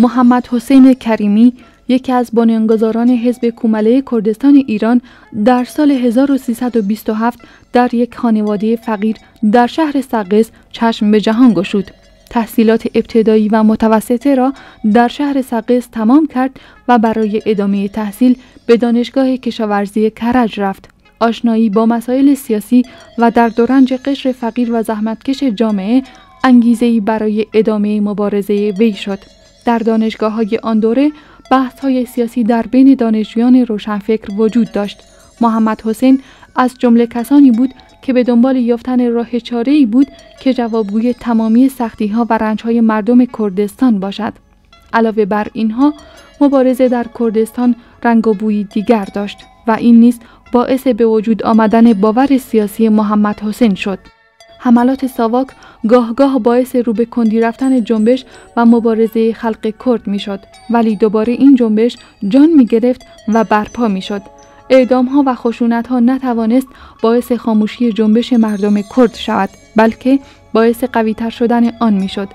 محمد حسین کریمی، یکی از بنیانگذاران حزب کومله کردستان ایران، در سال 1327 در یک خانواده فقیر در شهر سقز چشم به جهان گشود. تحصیلات ابتدایی و متوسطه را در شهر سقز تمام کرد و برای ادامه تحصیل به دانشگاه کشاورزی کرج رفت. آشنایی با مسائل سیاسی و درد و رنج قشر فقیر و زحمتکش جامعه انگیزه‌ای برای ادامه مبارزه وی شد. در دانشگاه‌های آن دوره بحث‌های سیاسی در بین دانشجویان روشنفکر وجود داشت. محمد حسین از جمله کسانی بود که به دنبال یافتن راه چاره‌ای بود که جوابگوی تمامی سختی‌ها و رنج‌های مردم کردستان باشد. علاوه بر اینها، مبارزه در کردستان رنگ و بویی دیگر داشت و این نیز باعث به وجود آمدن باور سیاسی محمد حسین شد. حملات ساواک گاه باعث رو به کندی رفتن جنبش و مبارزه خلق کرد میشد، ولی دوباره این جنبش جان می گرفت و برپا می شد. اعدام‌ها و خشونت‌ها نتوانست باعث خاموشی جنبش مردم کرد شود، بلکه باعث قوی‌تر شدن آن می شد.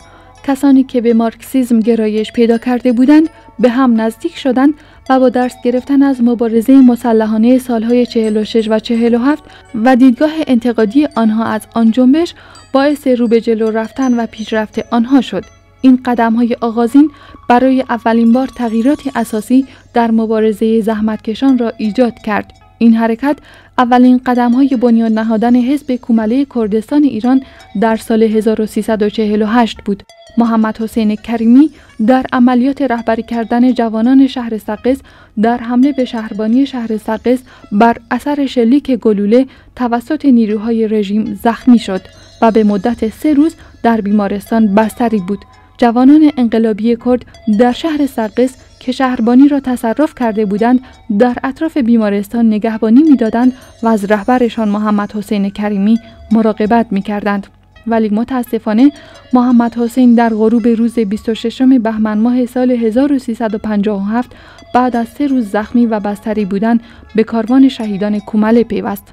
کسانی که به مارکسیسم گرایش پیدا کرده بودند به هم نزدیک شدند و با درس گرفتن از مبارزه مسلحانه سالهای 46 و 47 و دیدگاه انتقادی آنها از آن جنبش باعث رو به جلو رفتن و پیشرفت آنها شد. این قدم‌های آغازین برای اولین بار تغییرات اساسی در مبارزه زحمتکشان را ایجاد کرد. این حرکت اولین قدم‌های بنیان نهادن حزب کومله کردستان ایران در سال 1348 بود. محمد حسین کریمی در عملیات رهبری کردن جوانان شهر سقز در حمله به شهربانی شهر سقز بر اثر شلیک گلوله توسط نیروهای رژیم زخمی شد و به مدت 3 روز در بیمارستان بستری بود. جوانان انقلابی کرد در شهر سقز که شهربانی را تصرف کرده بودند در اطراف بیمارستان نگهبانی می‌دادند و از رهبرشان محمد حسین کریمی مراقبت می‌کردند. ولی متاسفانه محمد حسین در غروب روز 26 بهمن ماه سال 1357 بعد از 3 روز زخمی و بستری بودن به کاروان شهیدان کومله پیوست.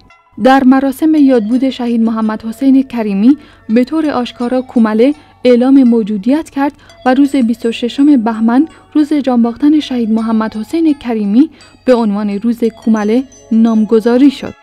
در مراسم یادبود شهید محمد حسین کریمی به طور آشکارا کومله اعلام موجودیت کرد و روز 26 بهمن روز جانباختن شهید محمد حسین کریمی به عنوان روز کومله نامگذاری شد.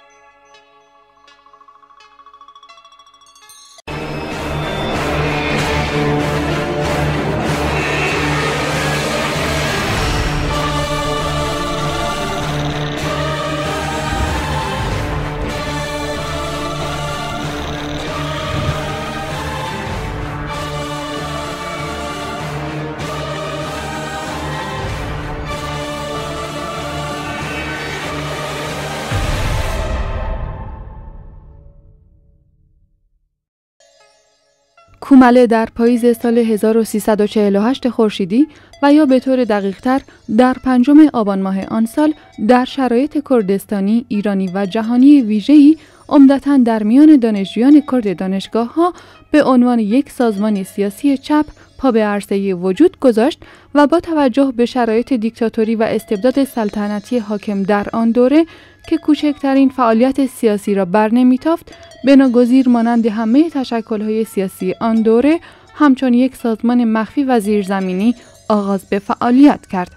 کومله در پاییز سال 1348 خورشیدی و یا به طور دقیق‌تر در 5 آبان ماه آن سال در شرایط کردستانی، ایرانی و جهانی ویژه‌ای عمدتاً در میان دانشجویان کرد دانشگاه‌ها به عنوان یک سازمان سیاسی چپ پا به عرصه وجود گذاشت و با توجه به شرایط دیکتاتوری و استبداد سلطنتی حاکم در آن دوره که کوچکترین فعالیت سیاسی را برنمی‌تافت، بناگزیر مانند همه تشکل‌های سیاسی آن دوره همچون یک سازمان مخفی و زیرزمینی آغاز به فعالیت کرد.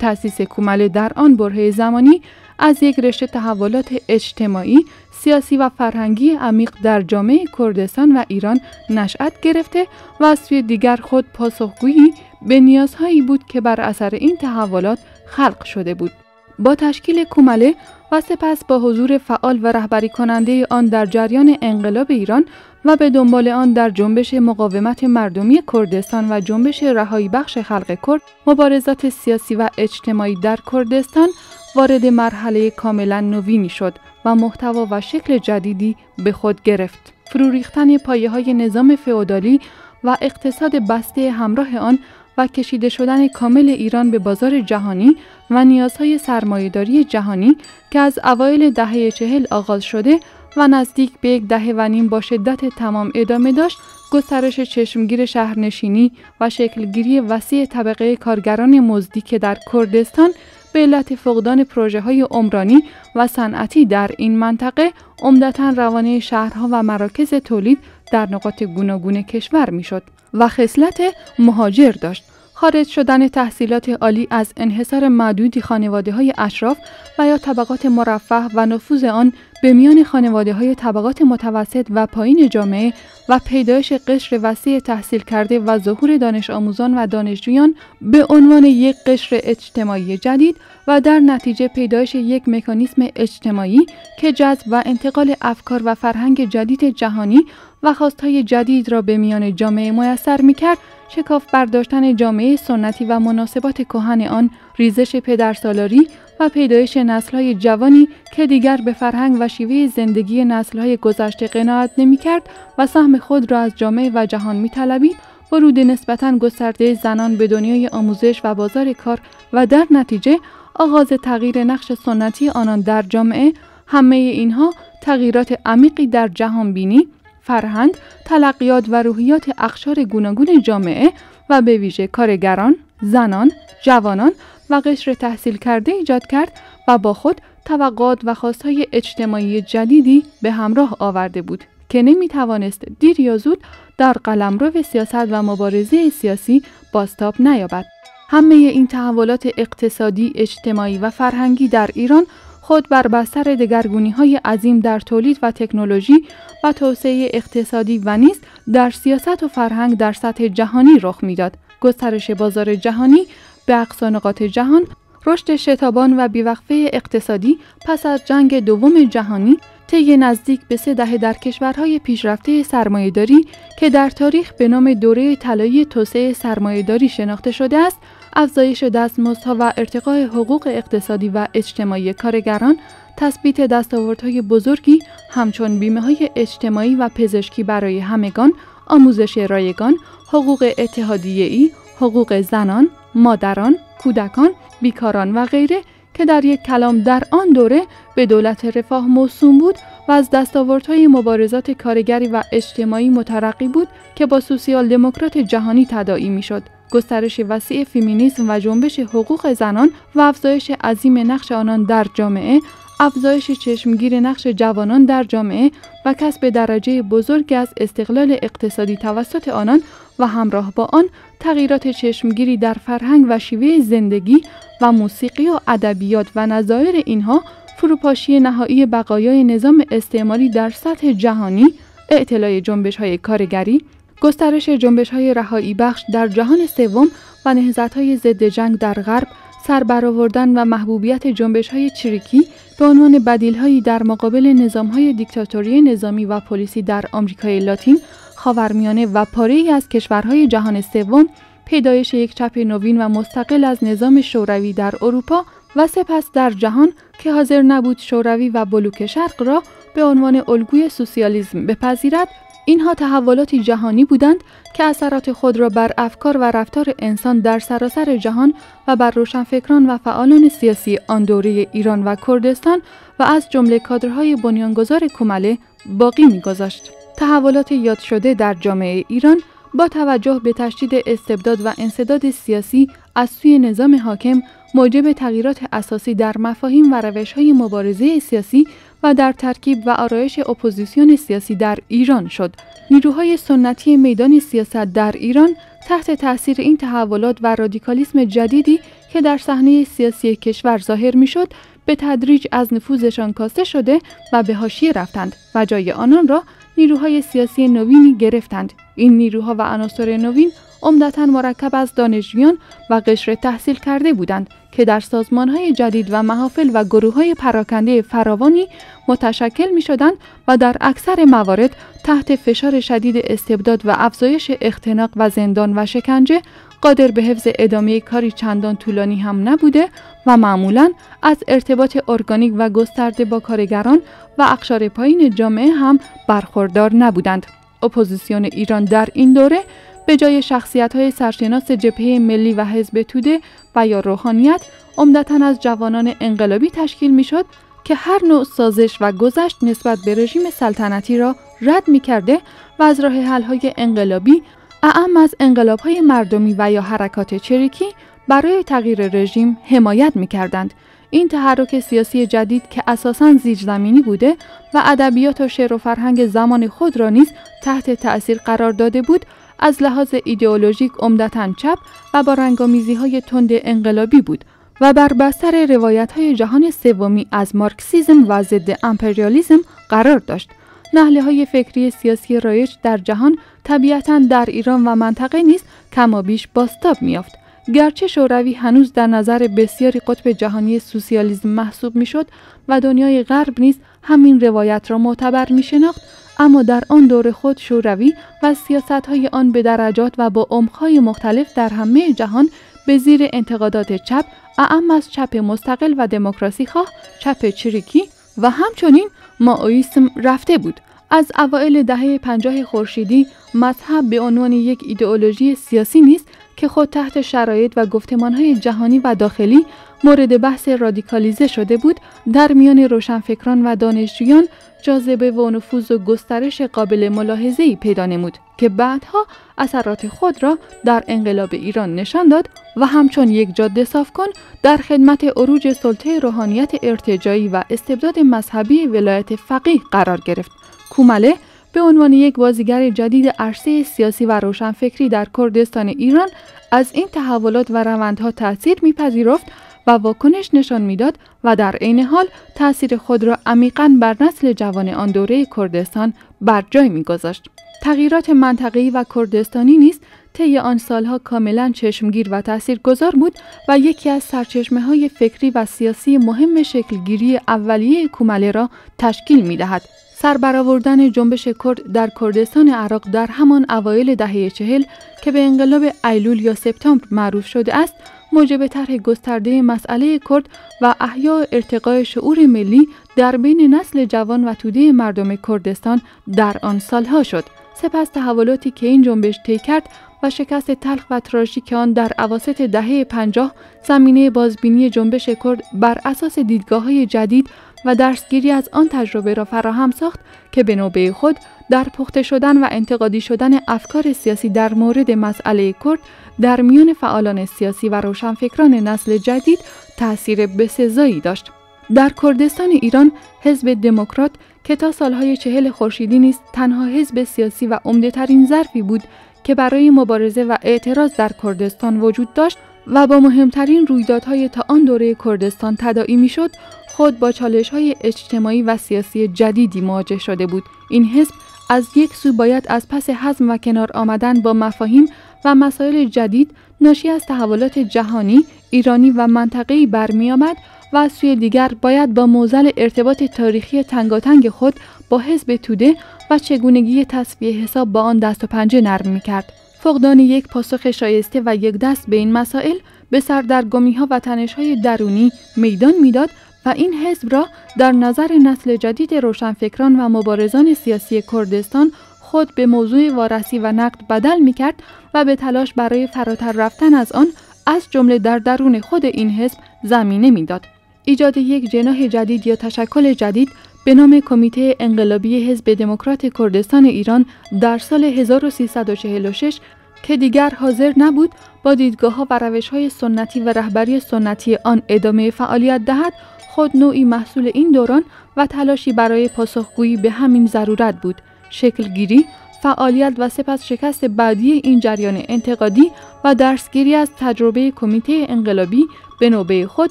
تأسیس کومله در آن برهه زمانی از یک رشته تحولات اجتماعی، سیاسی و فرهنگی عمیق در جامعه کردستان و ایران نشأت گرفته و از سوی دیگر خود پاسخگویی به نیازهایی بود که بر اثر این تحولات خلق شده بود. با تشکیل کومله و سپس با حضور فعال و رهبری کننده آن در جریان انقلاب ایران و به دنبال آن در جنبش مقاومت مردمی کردستان و جنبش رهایی بخش خلق کرد، مبارزات سیاسی و اجتماعی در کردستان وارد مرحله کاملا نوینی شد و محتوا و شکل جدیدی به خود گرفت. فرو ریختن پایه‌های نظام فئودالی و اقتصاد بسته همراه آن و کشیده شدن کامل ایران به بازار جهانی و نیازهای سرمایه‌داری جهانی که از اوایل دهه 40 آغاز شده و نزدیک به 1 دهه و نیم با شدت تمام ادامه داشت، گسترش چشمگیر شهرنشینی و شکلگیری وسیع طبقه کارگران مزدی که در کردستان به علت فقدان پروژه‌های عمرانی و صنعتی در این منطقه عمدتاً روانه شهرها و مراکز تولید در نقاط گوناگون کشور میشد و خصلت مهاجر داشت. خارج شدن تحصیلات عالی از انحصار معدودی خانواده‌های اشراف و یا طبقات مرفه و نفوذ آن به میان خانواده‌های طبقات متوسط و پایین جامعه و پیدایش قشر وسیع تحصیل کرده و ظهور دانش آموزان و دانشجویان به عنوان یک قشر اجتماعی جدید و در نتیجه پیدایش یک مکانیسم اجتماعی که جذب و انتقال افکار و فرهنگ جدید جهانی و خواستهای جدید را به میان جامعه میسر می‌کرد، شکاف برداشتن جامعه سنتی و مناسبات کهن آن، ریزش پدرسالاری و پیدایش نسل‌های جوانی که دیگر به فرهنگ و شیوه زندگی نسل‌های گذشته قناعت نمی‌کرد و سهم خود را از جامعه و جهان می‌طلبید، ورود نسبتاً گسترده زنان به دنیای آموزش و بازار کار و در نتیجه آغاز تغییر نقش سنتی آنان در جامعه، همه اینها تغییرات عمیقی در جهان بینی، فرهنگ، تلقیات و روحیات اقشار گوناگون جامعه و به ویژه کارگران، زنان، جوانان و قشر تحصیل کرده ایجاد کرد و با خود توقعات و خواستهای اجتماعی جدیدی به همراه آورده بود که نمیتوانست دیر یا زود در قلمرو سیاست و مبارزه سیاسی بازتاب نیابد. همه این تحولات اقتصادی، اجتماعی و فرهنگی در ایران خود بر بستر دگرگونی‌های عظیم در تولید و تکنولوژی و توسعه اقتصادی و نیز در سیاست و فرهنگ در سطح جهانی رخ می‌داد. گسترش بازار جهانی به اقصا نقاط جهان، رشد شتابان و بیوقفه اقتصادی پس از جنگ دوم جهانی، طی نزدیک به 3 دهه در کشورهای پیشرفته سرمایه‌داری که در تاریخ به نام دوره طلایی توسعه سرمایه‌داری شناخته شده است، افزایش دستمزدها و ارتقاء حقوق اقتصادی و اجتماعی کارگران، تثبیت دستاوردهای بزرگی همچون بیمه‌های اجتماعی و پزشکی برای همگان، آموزش رایگان، حقوق اتحادیه‌ای، حقوق زنان، مادران، کودکان، بیکاران و غیره که در یک کلام در آن دوره به دولت رفاه موسوم بود و از دستاوردهای مبارزات کارگری و اجتماعی مترقی بود که با سوسیال دموکرات جهانی تداعی می‌شد. گسترش وسیع فمینیسم و جنبش حقوق زنان و افزایش عظیم نقش آنان در جامعه، افزایش چشمگیر نقش جوانان در جامعه و کسب درجه بزرگی از استقلال اقتصادی توسط آنان و همراه با آن تغییرات چشمگیری در فرهنگ و شیوه زندگی و موسیقی و ادبیات و نظایر اینها، فروپاشی نهایی بقایای نظام استعماری در سطح جهانی، اعتلاء جنبش‌های کارگری، گسترش جنبش‌های رهایی بخش در جهان سوم و نهضت‌های ضد جنگ در غرب، سربرآوردن و محبوبیت جنبش‌های چریکی به عنوان بدیل‌هایی در مقابل نظام‌های دیکتاتوری نظامی و پلیسی در آمریکای لاتین، خاورمیانه و پاره‌ای از کشورهای جهان سوم، پیدایش یک چپ نوین و مستقل از نظام شوروی در اروپا و سپس در جهان که حاضر نبود شوروی و بلوک شرق را به عنوان الگوی سوسیالیسم بپذیرد، اینها تحولاتی جهانی بودند که اثرات خود را بر افکار و رفتار انسان در سراسر جهان و بر روشنفکران و فعالان سیاسی آن دوره ایران و کردستان و از جمله کادرهای بنیانگذار کومله باقی می‌گذاشت. تحولات یاد شده در جامعه ایران با توجه به تشدید استبداد و انسداد سیاسی از سوی نظام حاکم موجب تغییرات اساسی در مفاهیم و روش‌های مبارزه سیاسی و در ترکیب و آرایش اپوزیسیون سیاسی در ایران شد. نیروهای سنتی میدان سیاست در ایران تحت تأثیر این تحولات و رادیکالیسم جدیدی که در صحنه سیاسی کشور ظاهر می‌شد، به تدریج از نفوذشان کاسته شده و به حاشیه رفتند و جای آنان را نیروهای سیاسی نوینی گرفتند. این نیروها و عناصر نوین عمدتاً مرکب از دانشجویان و قشر تحصیل کرده بودند که در سازمان‌های جدید و محافل و گروه‌های پراکنده فراوانی متشکل می‌شدند و در اکثر موارد تحت فشار شدید استبداد و افزایش اختناق و زندان و شکنجه قادر به حفظ ادامه کاری چندان طولانی هم نبوده و معمولاً از ارتباط ارگانیک و گسترده با کارگران و اقشار پایین جامعه هم برخوردار نبودند. اپوزیسیون ایران در این دوره به جای شخصیت‌های سرشناس جبهه ملی و حزب توده و یا روحانیت، عمدتاً از جوانان انقلابی تشکیل می‌شد که هر نوع سازش و گذشت نسبت به رژیم سلطنتی را رد می‌کرده و از راه حل‌های انقلابی، اعم از انقلاب‌های مردمی و یا حرکات چریکی، برای تغییر رژیم حمایت می‌کردند. این تحرک سیاسی جدید که اساساً زیرزمینی بوده و ادبیات و شعر و فرهنگ زمان خود را نیز تحت تأثیر قرار داده بود، از لحاظ ایدئولوژیک عمدتاً چپ و با رنگامیزی‌های تند انقلابی بود و بر بستر روایت‌های جهان سومی از مارکسیسم و ضد امپریالیسم قرار داشت. نهله‌های فکری سیاسی رایج در جهان طبیعتاً در ایران و منطقه نیز کمابیش بازتاب می‌یافت. گرچه شوروی هنوز در نظر بسیاری قطب جهانی سوسیالیسم محسوب می‌شد و دنیای غرب نیز همین روایت را معتبر می‌شناخت، اما در آن دور خود شوروی و سیاست‌های آن به درجات و با عمق‌های مختلف در همه جهان به زیر انتقادات چپ، اعم از چپ مستقل و دموکراسی خواه، چپ چریکی و همچنین مائویسم رفته بود. از اوایل دهه 50 خورشیدی مذهب به عنوان یک ایدئولوژی سیاسی نیست که خود تحت شرایط و گفتمان‌های جهانی و داخلی مورد بحث رادیکالیزه شده بود، در میان روشنفکران و دانشجویان جاذبه و نفوذ و گسترش قابل ملاحظه‌ای پیدا نمود که بعدها اثرات خود را در انقلاب ایران نشان داد و همچون یک جاده صافکن در خدمت عروج سلطه روحانیت ارتجاعی و استبداد مذهبی ولایت فقیه قرار گرفت. کومله به عنوان یک بازیگر جدید عرصه سیاسی و روشنفکری در کردستان ایران از این تحولات و روندها تأثیر می‌پذیرفت و واکنش نشان میداد و در عین حال تأثیر خود را عمیقاً بر نسل جوان آن دوره کردستان بر جای می‌گذاشت. تغییرات منطقه‌ای و کردستانی نیز طی آن سالها کاملاً چشمگیر و تاثیرگذار بود و یکی از سرچشمه‌های فکری و سیاسی مهم شکلگیری اولیه کومله را تشکیل می‌دهد. سربرآوردن جنبش کرد در کردستان عراق در همان اوایل دهه 40 که به انقلاب ایلول یا سپتامبر معروف شده است، موجب طرح گسترده مسئله کرد و احیا ارتقای شعور ملی در بین نسل جوان و توده مردم کردستان در آن سالها شد. سپس تحولاتی که این جنبش طی کرد و شکست تلخ و تراژیک آن در اواسط دهه 50 زمینه بازبینی جنبش کرد بر اساس دیدگاه‌های جدید و درسگیری از آن تجربه را فراهم ساخت که به نوبه خود در پخته شدن و انتقادی شدن افکار سیاسی در مورد مسئله کرد در میان فعالان سیاسی و روشنفکران نسل جدید تأثیر بسزایی داشت. در کردستان ایران حزب دموکرات که تا سالهای 40 خورشیدی نیز تنها حزب سیاسی و عمده‌ترین ظرفی بود که برای مبارزه و اعتراض در کردستان وجود داشت و با مهمترین رویدادهای تا آن دوره کردستان تداعی میشد، خود با چالش‌های اجتماعی و سیاسی جدیدی مواجه شده بود. این حزب از یک سو باید از پس هضم و کنار آمدن با مفاهیم و مسائل جدید ناشی از تحولات جهانی، ایرانی و منطقه‌ای برمی‌آمد و از سوی دیگر باید با معضل ارتباط تاریخی تنگاتنگ خود با حزب توده و چگونگی تصفیه حساب با آن دست و پنجه نرم می‌کرد. فقدان یک پاسخ شایسته و یک دست به این مسائل به سردرگمی‌ها و تنش‌های درونی میدان میداد و این حزب را در نظر نسل جدید روشنفکران و مبارزان سیاسی کردستان خود به موضوع وارسی و نقد بدل می‌کرد و به تلاش برای فراتر رفتن از آن از جمله در درون خود این حزب زمینه میداد. ایجاد یک جناح جدید یا تشکل جدید به نام کمیته انقلابی حزب دموکرات کردستان ایران در سال 1346 که دیگر حاضر نبود با دیدگاه‌ها و روش‌های سنتی و رهبری سنتی آن ادامه فعالیت دهد، خود نوعی محصول این دوران و تلاشی برای پاسخگویی به همین ضرورت بود. شکلگیری، فعالیت و سپس شکست بعدی این جریان انتقادی و درسگیری از تجربه کمیته انقلابی به نوبه خود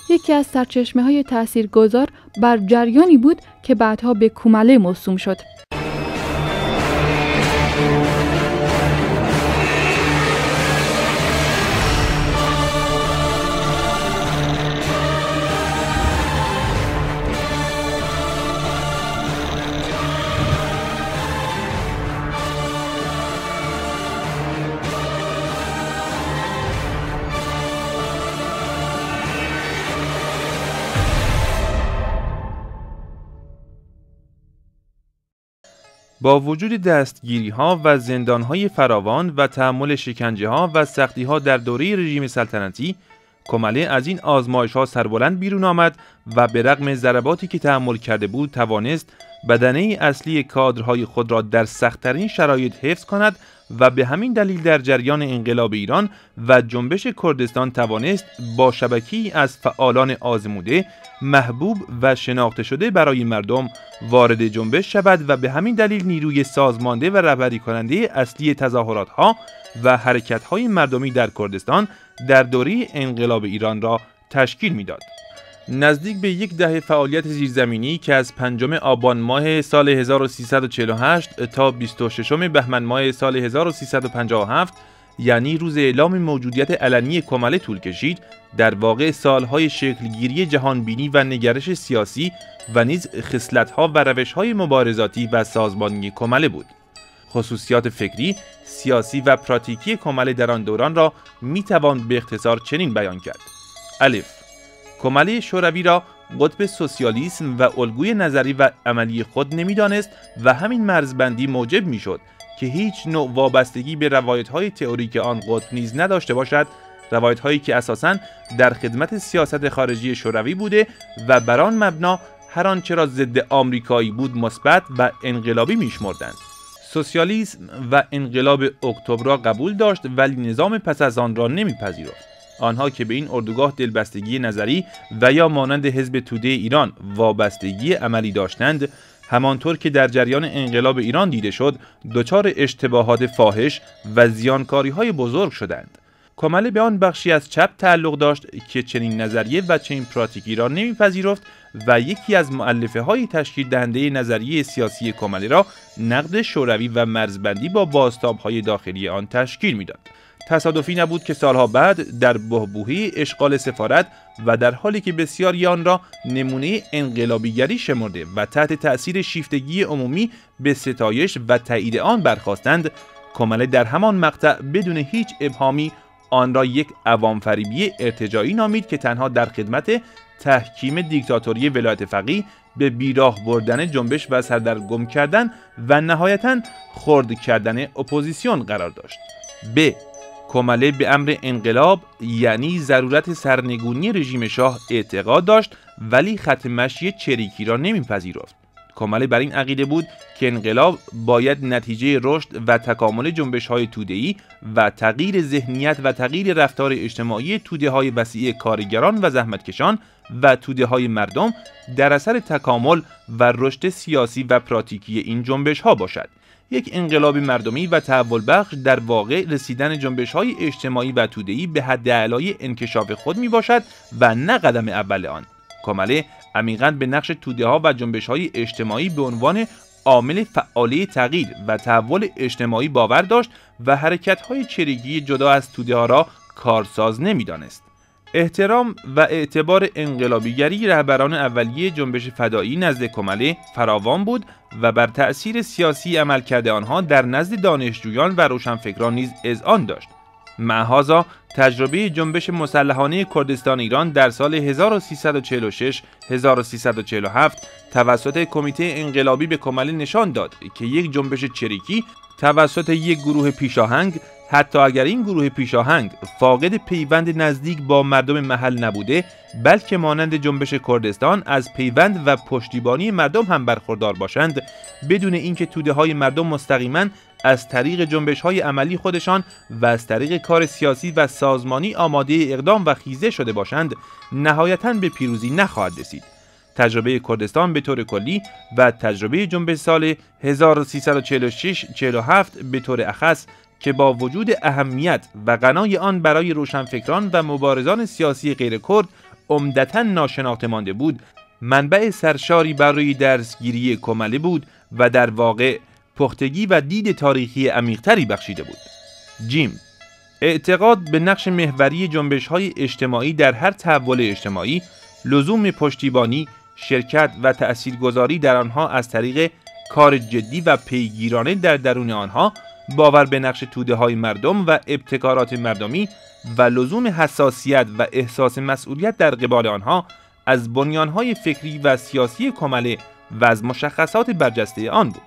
یکی از سرچشمه‌های تأثیرگذار بر جریانی بود که بعدها به کومله موسوم شد. با وجود دستگیری‌ها و زندان‌های فراوان و تحمل شکنجه‌ها و سختی‌ها در دوره رژیم سلطنتی، کومله از این آزمایش‌ها سربلند بیرون آمد و به رغم ضرباتی که تحمل کرده بود توانست بدنه اصلی کادرهای خود را در سخت‌ترین شرایط حفظ کند و به همین دلیل در جریان انقلاب ایران و جنبش کردستان توانست با شبکه‌ای از فعالان آزموده، محبوب و شناخته شده برای مردم وارد جنبش شود و به همین دلیل نیروی سازمانده و رهبری کننده اصلی تظاهرات‌ها و حرکت‌های مردمی در کردستان در دوره انقلاب ایران را تشکیل می‌داد. نزدیک به یک دهه فعالیت زیرزمینی که از 5 آبان ماه سال 1348 تا 26 بهمن ماه سال 1357 یعنی روز اعلام موجودیت علنی کمله طول کشید، در واقع سالهای شکلگیری جهانبینی و نگرش سیاسی و نیز خصلت‌ها و روش‌های مبارزاتی و سازمانی کمله بود. خصوصیات فکری، سیاسی و پراتیکی کمله در آن دوران را می‌توان به اختصار چنین بیان کرد: الف، کمله شوروی را قطب سوسیالیسم و الگوی نظری و عملی خود نمی‌دانست و همین مرزبندی موجب می‌شد که هیچ نوع وابستگی به روایت‌های تئوریک آن قطب نیز نداشته باشد، روایت‌هایی که اساساً در خدمت سیاست خارجی شوروی بوده و بر آن مبنا هر آنچه را ضد آمریکایی بود مثبت و انقلابی می‌شمردند. سوسیالیسم و انقلاب اکتبر را قبول داشت ولی نظام پس از آن را نمی‌پذیرفت. آنها که به این اردوگاه دلبستگی نظری و یا مانند حزب توده ایران وابستگی عملی داشتند، همانطور که در جریان انقلاب ایران دیده شد، دچار اشتباهات فاحش و زیانکاری‌های بزرگ شدند. کمله به آن بخشی از چپ تعلق داشت که چنین نظریه و چنین پراتیکی را نمی‌پذیرفت و یکی از مؤلفه‌های تشکیل دهنده نظریه سیاسی کمله را نقد شوروی و مرزبندی با بازتاب‌های داخلی آن تشکیل می‌داد. تصادفی نبود که سالها بعد در بحبوحه اشغال سفارت و در حالی که بسیاری آن را نمونه انقلابیگری شمرده و تحت تأثیر شیفتگی عمومی به ستایش و تایید آن برخاستند، کمله در همان مقطع بدون هیچ ابهامی آن را یک عوام فریبی ارتجاعی نامید که تنها در خدمت تحکیم دیکتاتوری ولایت فقیه به بیراه بردن جنبش و سردرگم کردن و نهایتاً خرد کردن اپوزیسیون قرار داشت. ب. کمله به امر انقلاب یعنی ضرورت سرنگونی رژیم شاه اعتقاد داشت ولی خط مشی چریکی را نمیپذیرفت. کمله بر این عقیده بود که انقلاب باید نتیجه رشد و تکامل جنبش‌های توده‌ای و تغییر ذهنیت و تغییر رفتار اجتماعی توده‌های وسیع کارگران و زحمتکشان و توده‌های مردم در اثر تکامل و رشد سیاسی و پراتیکی این جنبش‌ها باشد. یک انقلاب مردمی و تحول بخش در واقع رسیدن جنبش‌های اجتماعی و توده‌ای به حد اعلای انکشاف خود میباشد و نه قدم اول آن. کمله عمیقاً به نقش توده‌ها و جنبش‌های اجتماعی به عنوان عامل فعالی تغییر و تحول اجتماعی باور داشت و حرکت‌های چریکی جدا از توده‌ها را کارساز نمی‌دانست. احترام و اعتبار انقلابیگری رهبران اولیه جنبش فدایی نزد کمله فراوان بود و بر تأثیر سیاسی عملکرد آنها در نزد دانشجویان و روشنفکران نیز اذعان داشت. مع هذا تجربه جنبش مسلحانه کردستان ایران در سال 1346-1347 توسط کمیته انقلابی به کمله نشان داد که یک جنبش چریکی توسط یک گروه پیشاهنگ، حتی اگر این گروه پیشاهنگ فاقد پیوند نزدیک با مردم محل نبوده، بلکه مانند جنبش کردستان از پیوند و پشتیبانی مردم هم برخوردار باشند، بدون اینکه توده‌های مردم مستقیما از طریق جنبش‌های عملی خودشان و از طریق کار سیاسی و سازمانی آماده اقدام و خیزه شده باشند، نهایتاً به پیروزی نخواهد رسید. تجربه کردستان به طور کلی و تجربه جنبش سال 1346-47 به طور اخص که با وجود اهمیت و غنای آن برای روشنفکران و مبارزان سیاسی غیر کرد عمدتاً ناشناخته مانده بود، منبع سرشاری برای درسگیری کمله بود و در واقع پختگی و دید تاریخی عمیق‌تری بخشیده بود. جیم، اعتقاد به نقش محوری جنبش‌های اجتماعی در هر تحول اجتماعی، لزوم پشتیبانی، شرکت و تأثیرگذاری در آنها از طریق کار جدی و پیگیرانه در درون آنها، باور به نقش توده‌های مردم و ابتکارات مردمی و لزوم حساسیت و احساس مسئولیت در قبال آنها از بنیان‌های فکری و سیاسی کمله و از مشخصات برجسته آن بود.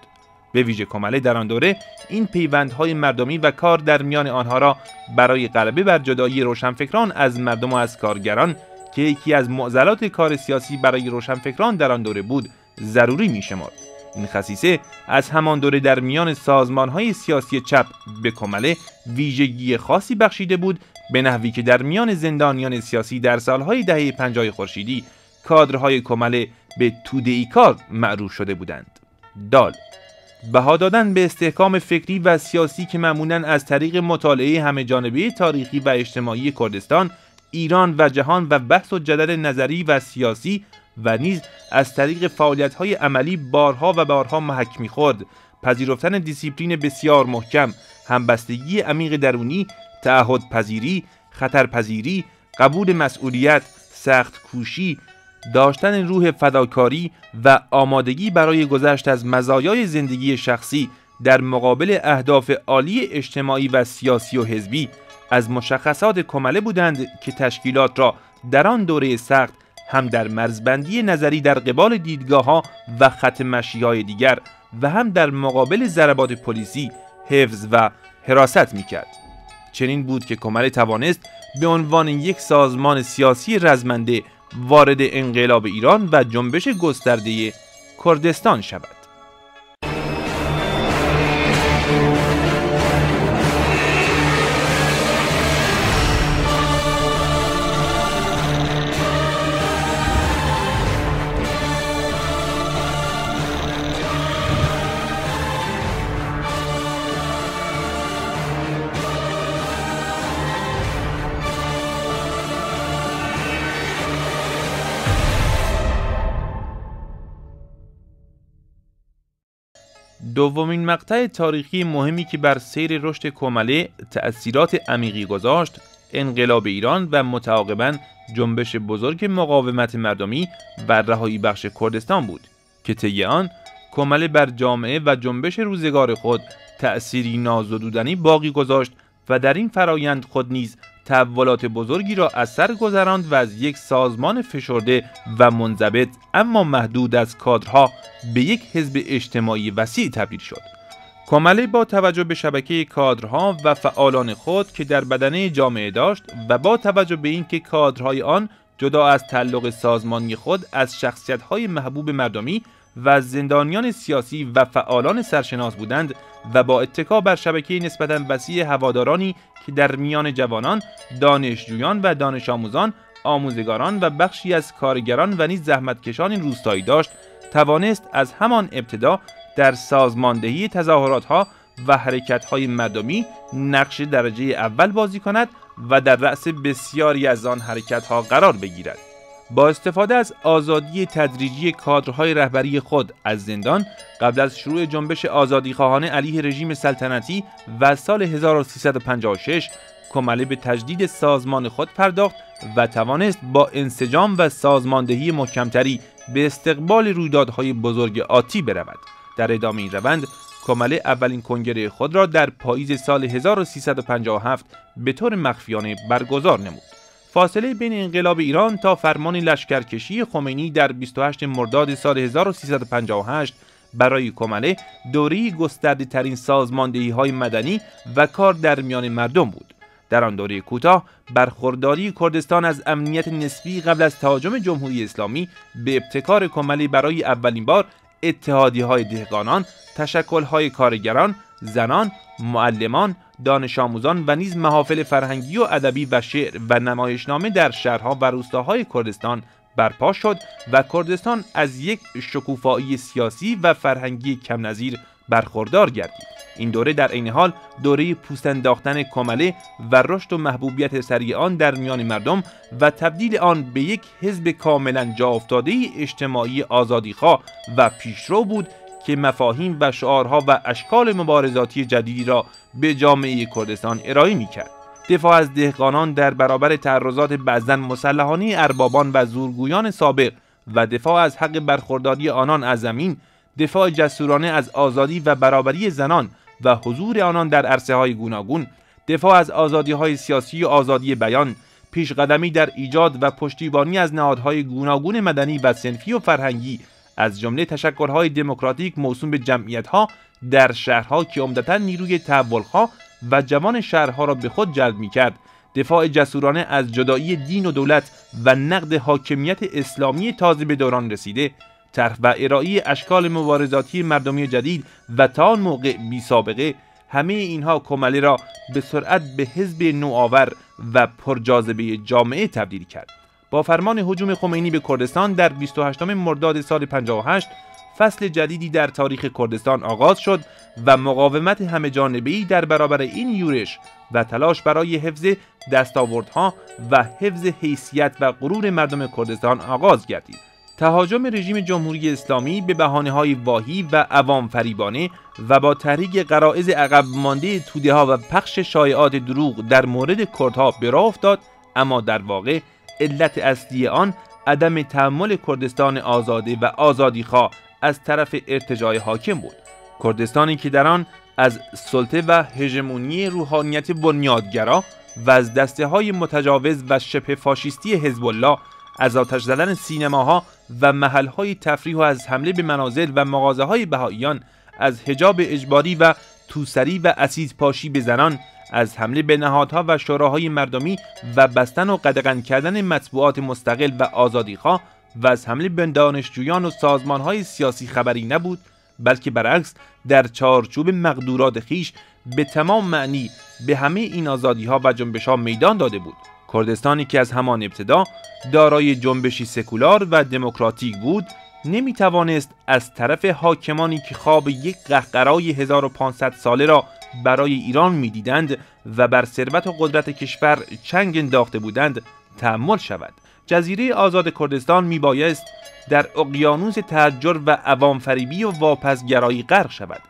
به ویژه کمله در آن دوره این پیوندهای مردمی و کار در میان آنها را برای غلبه بر جدایی روشنفکران از مردم و از کارگران که یکی از معضلات کار سیاسی برای روشنفکران در آن دوره بود ضروری می‌شمرد. این خصیصه از همان دوره در میان سازمان‌های سیاسی چپ به کمله ویژگی خاصی بخشیده بود، به نحوی که در میان زندانیان سیاسی در سالهای دهه 50 خورشیدی کادرهای کمله به توده‌ای کار معروف شده بودند. دال بها دادن به استحکام فکری و سیاسی که معمولاً از طریق مطالعه همه‌جانبه تاریخی و اجتماعی کردستان، ایران و جهان و بحث و جدل نظری و سیاسی و نیز از طریق فعالیت‌های عملی بارها و بارها محک می‌خورد، پذیرفتن دیسیپلین بسیار محکم، همبستگی عمیق درونی، تعهد پذیری، خطرپذیری، قبول مسئولیت، سخت کوشی، داشتن روح فداکاری و آمادگی برای گذشت از مزایای زندگی شخصی در مقابل اهداف عالی اجتماعی و سیاسی و حزبی از مشخصات کمله بودند که تشکیلات را در آن دوره سخت هم در مرزبندی نظری در قبال دیدگاه‌ها و خط مشی‌های دیگر و هم در مقابل ضربات پلیسی حفظ و حراست می‌کرد. چنین بود که کمله توانست به عنوان یک سازمان سیاسی رزمنده وارد انقلاب ایران و جنبش گسترده کردستان شود. دومین مقطع تاریخی مهمی که بر سیر رشد کمله تأثیرات عمیقی گذاشت، انقلاب ایران و متعاقباً جنبش بزرگ مقاومت مردمی و رهایی بخش کردستان بود که طی آن کمله بر جامعه و جنبش روزگار خود تأثیری نازدودنی باقی گذاشت و در این فرایند خود نیز تحولات بزرگی را از سر گذراند و از یک سازمان فشرده و منضبط اما محدود از کادرها به یک حزب اجتماعی وسیع تبدیل شد. کمله با توجه به شبکه کادرها و فعالان خود که در بدنه جامعه داشت و با توجه به اینکه کادرهای آن جدا از تعلق سازمانی خود از شخصیت‌های محبوب مردمی و از زندانیان سیاسی و فعالان سرشناس بودند و با اتکا بر شبکه نسبتاً وسیع هوادارانی که در میان جوانان، دانشجویان و دانش آموزان، آموزگاران و بخشی از کارگران و نیز زحمتکشان روستایی داشت، توانست از همان ابتدا در سازماندهی تظاهرات‌ها و حرکت‌های مردمی نقش درجه اول بازی کند و در رأس بسیاری از آن حرکت‌ها قرار بگیرد. با استفاده از آزادی تدریجی کادرهای رهبری خود از زندان قبل از شروع جنبش آزادیخواهانه علیه رژیم سلطنتی و سال 1356 کمله به تجدید سازمان خود پرداخت و توانست با انسجام و سازماندهی محکمتری به استقبال رویدادهای بزرگ آتی برود. در ادامه این روند کمله اولین کنگره خود را در پاییز سال 1357 به طور مخفیانه برگزار نمود. فاصله بین انقلاب ایران تا فرمان لشکرکشی خمینی در 28 مرداد سال 1358 برای کمله دوره‌ای گسترده ترین سازماندهی‌های مدنی و کار در میان مردم بود. در آن دوره کوتاه برخورداری کردستان از امنیت نسبی قبل از تهاجم جمهوری اسلامی به ابتکار کمله برای اولین بار اتحادیه‌های دهقانان، تشکل‌های کارگران، زنان، معلمان، دانش آموزان و نیز محافل فرهنگی و ادبی و شعر و نمایشنامه در شهرها و روستاهای کردستان برپا شد و کردستان از یک شکوفایی سیاسی و فرهنگی کم نظیر برخوردار گردید. این دوره در عین حال دوره پوست انداختن کمله و رشد و محبوبیت سریع آن در میان مردم و تبدیل آن به یک حزب کاملا جا افتاده اجتماعی آزادیخواه و پیشرو بود که مفاهیم و شعارها و اشکال مبارزاتی جدیدی را به جامعه کردستان ارائه می‌کرد. دفاع از دهقانان در برابر تعرضات بعضاً مسلحانه اربابان و زورگویان سابق و دفاع از حق برخورداری آنان از زمین، دفاع جسورانه از آزادی و برابری زنان و حضور آنان در عرصه‌های گوناگون، دفاع از آزادی‌های سیاسی و آزادی بیان، پیشقدمی در ایجاد و پشتیبانی از نهادهای گوناگون مدنی و صنفی و فرهنگی از جمله تشکل‌های دموکراتیک موسوم به جمعیت‌ها در شهرها که عمدتاً نیروی تحول‌خواه و جوان شهرها را به خود جلب می‌کرد، دفاع جسورانه از جدایی دین و دولت و نقد حاکمیت اسلامی تازه به دوران رسیده، طرح و ارائه اشکال مبارزاتی مردمی جدید و تا آن موقع بی سابقه، همه اینها کماله را به سرعت به حزب نوآور و پرجاذبه جامعه تبدیل کرد. با فرمان هجوم خمینی به کردستان در 28 مرداد سال 58 فصل جدیدی در تاریخ کردستان آغاز شد و مقاومت همه‌جانبه‌ای در برابر این یورش و تلاش برای حفظ دستاوردها و حفظ حیثیت و غرور مردم کردستان آغاز گردید. تهاجم رژیم جمهوری اسلامی به بهانه‌های واهی و عوام فریبانه و با تحریک غرایز عقب مانده توده‌ها و پخش شایعات دروغ در مورد کردها به راه افتاد، اما در واقع علت اصلی آن عدم تحمل کردستان آزاده و آزادیخواه از طرف ارتجاع حاکم بود. کردستانی که در آن از سلطه و هژمونی روحانیت بنیادگرا و از دسته‌های متجاوز و شبه فاشیستی حزب الله، از آتش زدن سینماها و محل‌های تفریح و از حمله به منازل و مغازه‌های بهائیان، از حجاب اجباری و توسری و اسید پاشی به زنان، از حمله به نهادها و شوراهای مردمی و بستن و قدغن کردن مطبوعات مستقل و آزادیخواه و از حمله به دانشجویان و سازمانهای سیاسی خبری نبود، بلکه برعکس در چارچوب مقدورات خیش به تمام معنی به همه این آزادی‌ها و جنبش‌ها میدان داده بود. کردستانی که از همان ابتدا دارای جنبشی سکولار و دموکراتیک بود، نمیتوانست از طرف حاکمانی که خواب یک قهقرای 1500 ساله را برای ایران میدیدند و بر ثروت و قدرت کشور چنگ انداخته بودند تحمل شود. جزیره آزاد کردستان میبایست در اقیانوس تحجر و عوام فریبی و واپسگرایی غرق شود.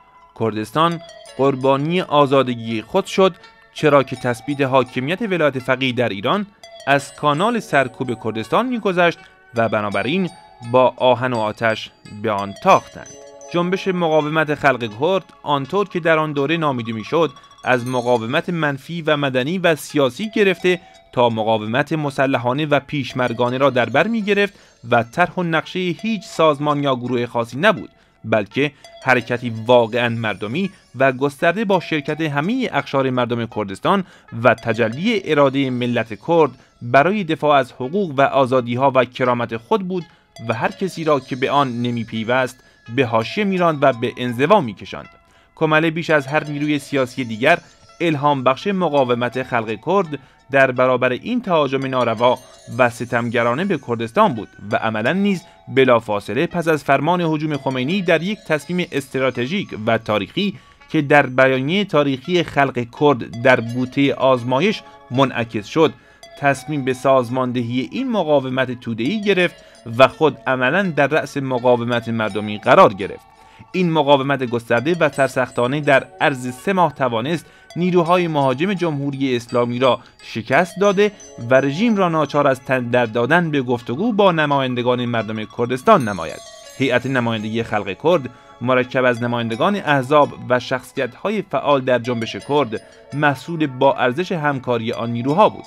کردستان قربانی آزادگی خود شد، چرا که تثبیت حاکمیت ولایت فقیه در ایران از کانال سرکوب کردستان میگذشت و بنابراین با آهن و آتش به آن تاختند. جنبش مقاومت خلق کرد آنطور که در آن دوره نامیده میشد، از مقاومت منفی و مدنی و سیاسی گرفته تا مقاومت مسلحانه و پیشمرگانه را در بر می گرفت و طرح و نقشه هیچ سازمان یا گروه خاصی نبود، بلکه حرکتی واقعا مردمی و گسترده با شرکت همه اقشار مردم کردستان و تجلی اراده ملت کرد برای دفاع از حقوق و آزادی‌ها و کرامت خود بود و هر کسی را که به آن نمی پیوست به حاشیه می‌راند و به انزوا می‌کشاند. کماله بیش از هر نیروی سیاسی دیگر الهام بخش مقاومت خلق کرد در برابر این تهاجم ناروا و ستمگرانه به کردستان بود و عملاً نیز بلافاصله پس از فرمان هجوم خمینی در یک تصمیم استراتژیک و تاریخی که در بیانیه تاریخی خلق کرد در بوته آزمایش منعکس شد، تصمیم به سازماندهی این مقاومت توده‌ای گرفت و خود عملاً در رأس مقاومت مردمی قرار گرفت. این مقاومت گسترده و سرسختانه در عرض 3 ماه توانست نیروهای مهاجم جمهوری اسلامی را شکست داده و رژیم را ناچار از تن دادن به گفتگو با نمایندگان مردم کردستان نماید. هیئت نمایندگی خلق کرد مرکب از نمایندگان احزاب و شخصیت‌های فعال در جنبش کرد محصول با ارزش همکاری آن نیروها بود.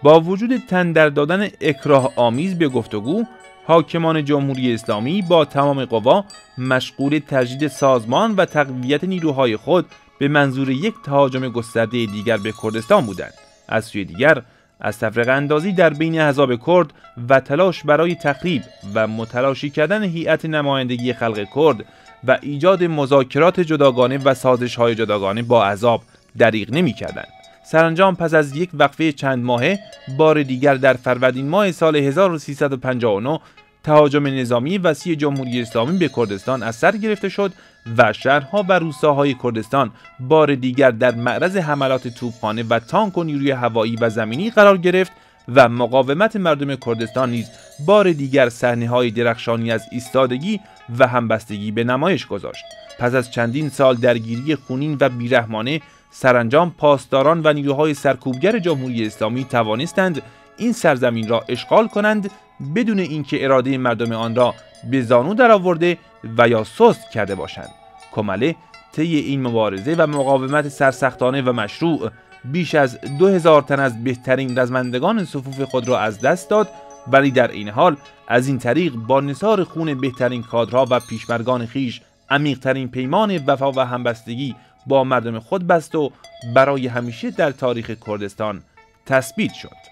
با وجود تن دادن اکراه آمیز به گفتگو، حاکمان جمهوری اسلامی با تمام قوا مشغول تجدید سازمان و تقویت نیروهای خود به منظور یک تهاجم گسترده دیگر به کردستان بودند. از سوی دیگر، از تفرقه اندازی در بین احزاب کرد و تلاش برای تخریب و متلاشی کردن هیئت نمایندگی خلق کرد و ایجاد مذاکرات جداگانه و سازش‌های جداگانه با احزاب دریغ نمی‌کردند. سرانجام پس از یک وقفه چند ماهه، بار دیگر در فروردین ماه سال 1359 تهاجم نظامی وسیع جمهوری اسلامی به کردستان از سر گرفته شد و شهرها و روستاهای کردستان بار دیگر در معرض حملات توپخانه و تانک و نیروی هوایی و زمینی قرار گرفت و مقاومت مردم کردستان نیز بار دیگر صحنه‌های درخشانی از ایستادگی و همبستگی به نمایش گذاشت. پس از چندین سال درگیری خونین و بیرحمانه، سرانجام پاسداران و نیروهای سرکوبگر جمهوری اسلامی توانستند این سرزمین را اشغال کنند بدون اینکه اراده مردم آن را به زانو درآورده و یا سست کرده باشند. کماله طی این مبارزه و مقاومت سرسختانه و مشروع بیش از 2000 تن از بهترین رزمندگان صفوف خود را از دست داد، ولی در این حال از این طریق با نثار خون بهترین کادرها و پیشمرگان خیش عمیق‌ترین پیمان وفا و همبستگی با مردم خود بست و برای همیشه در تاریخ کردستان تثبیت شد.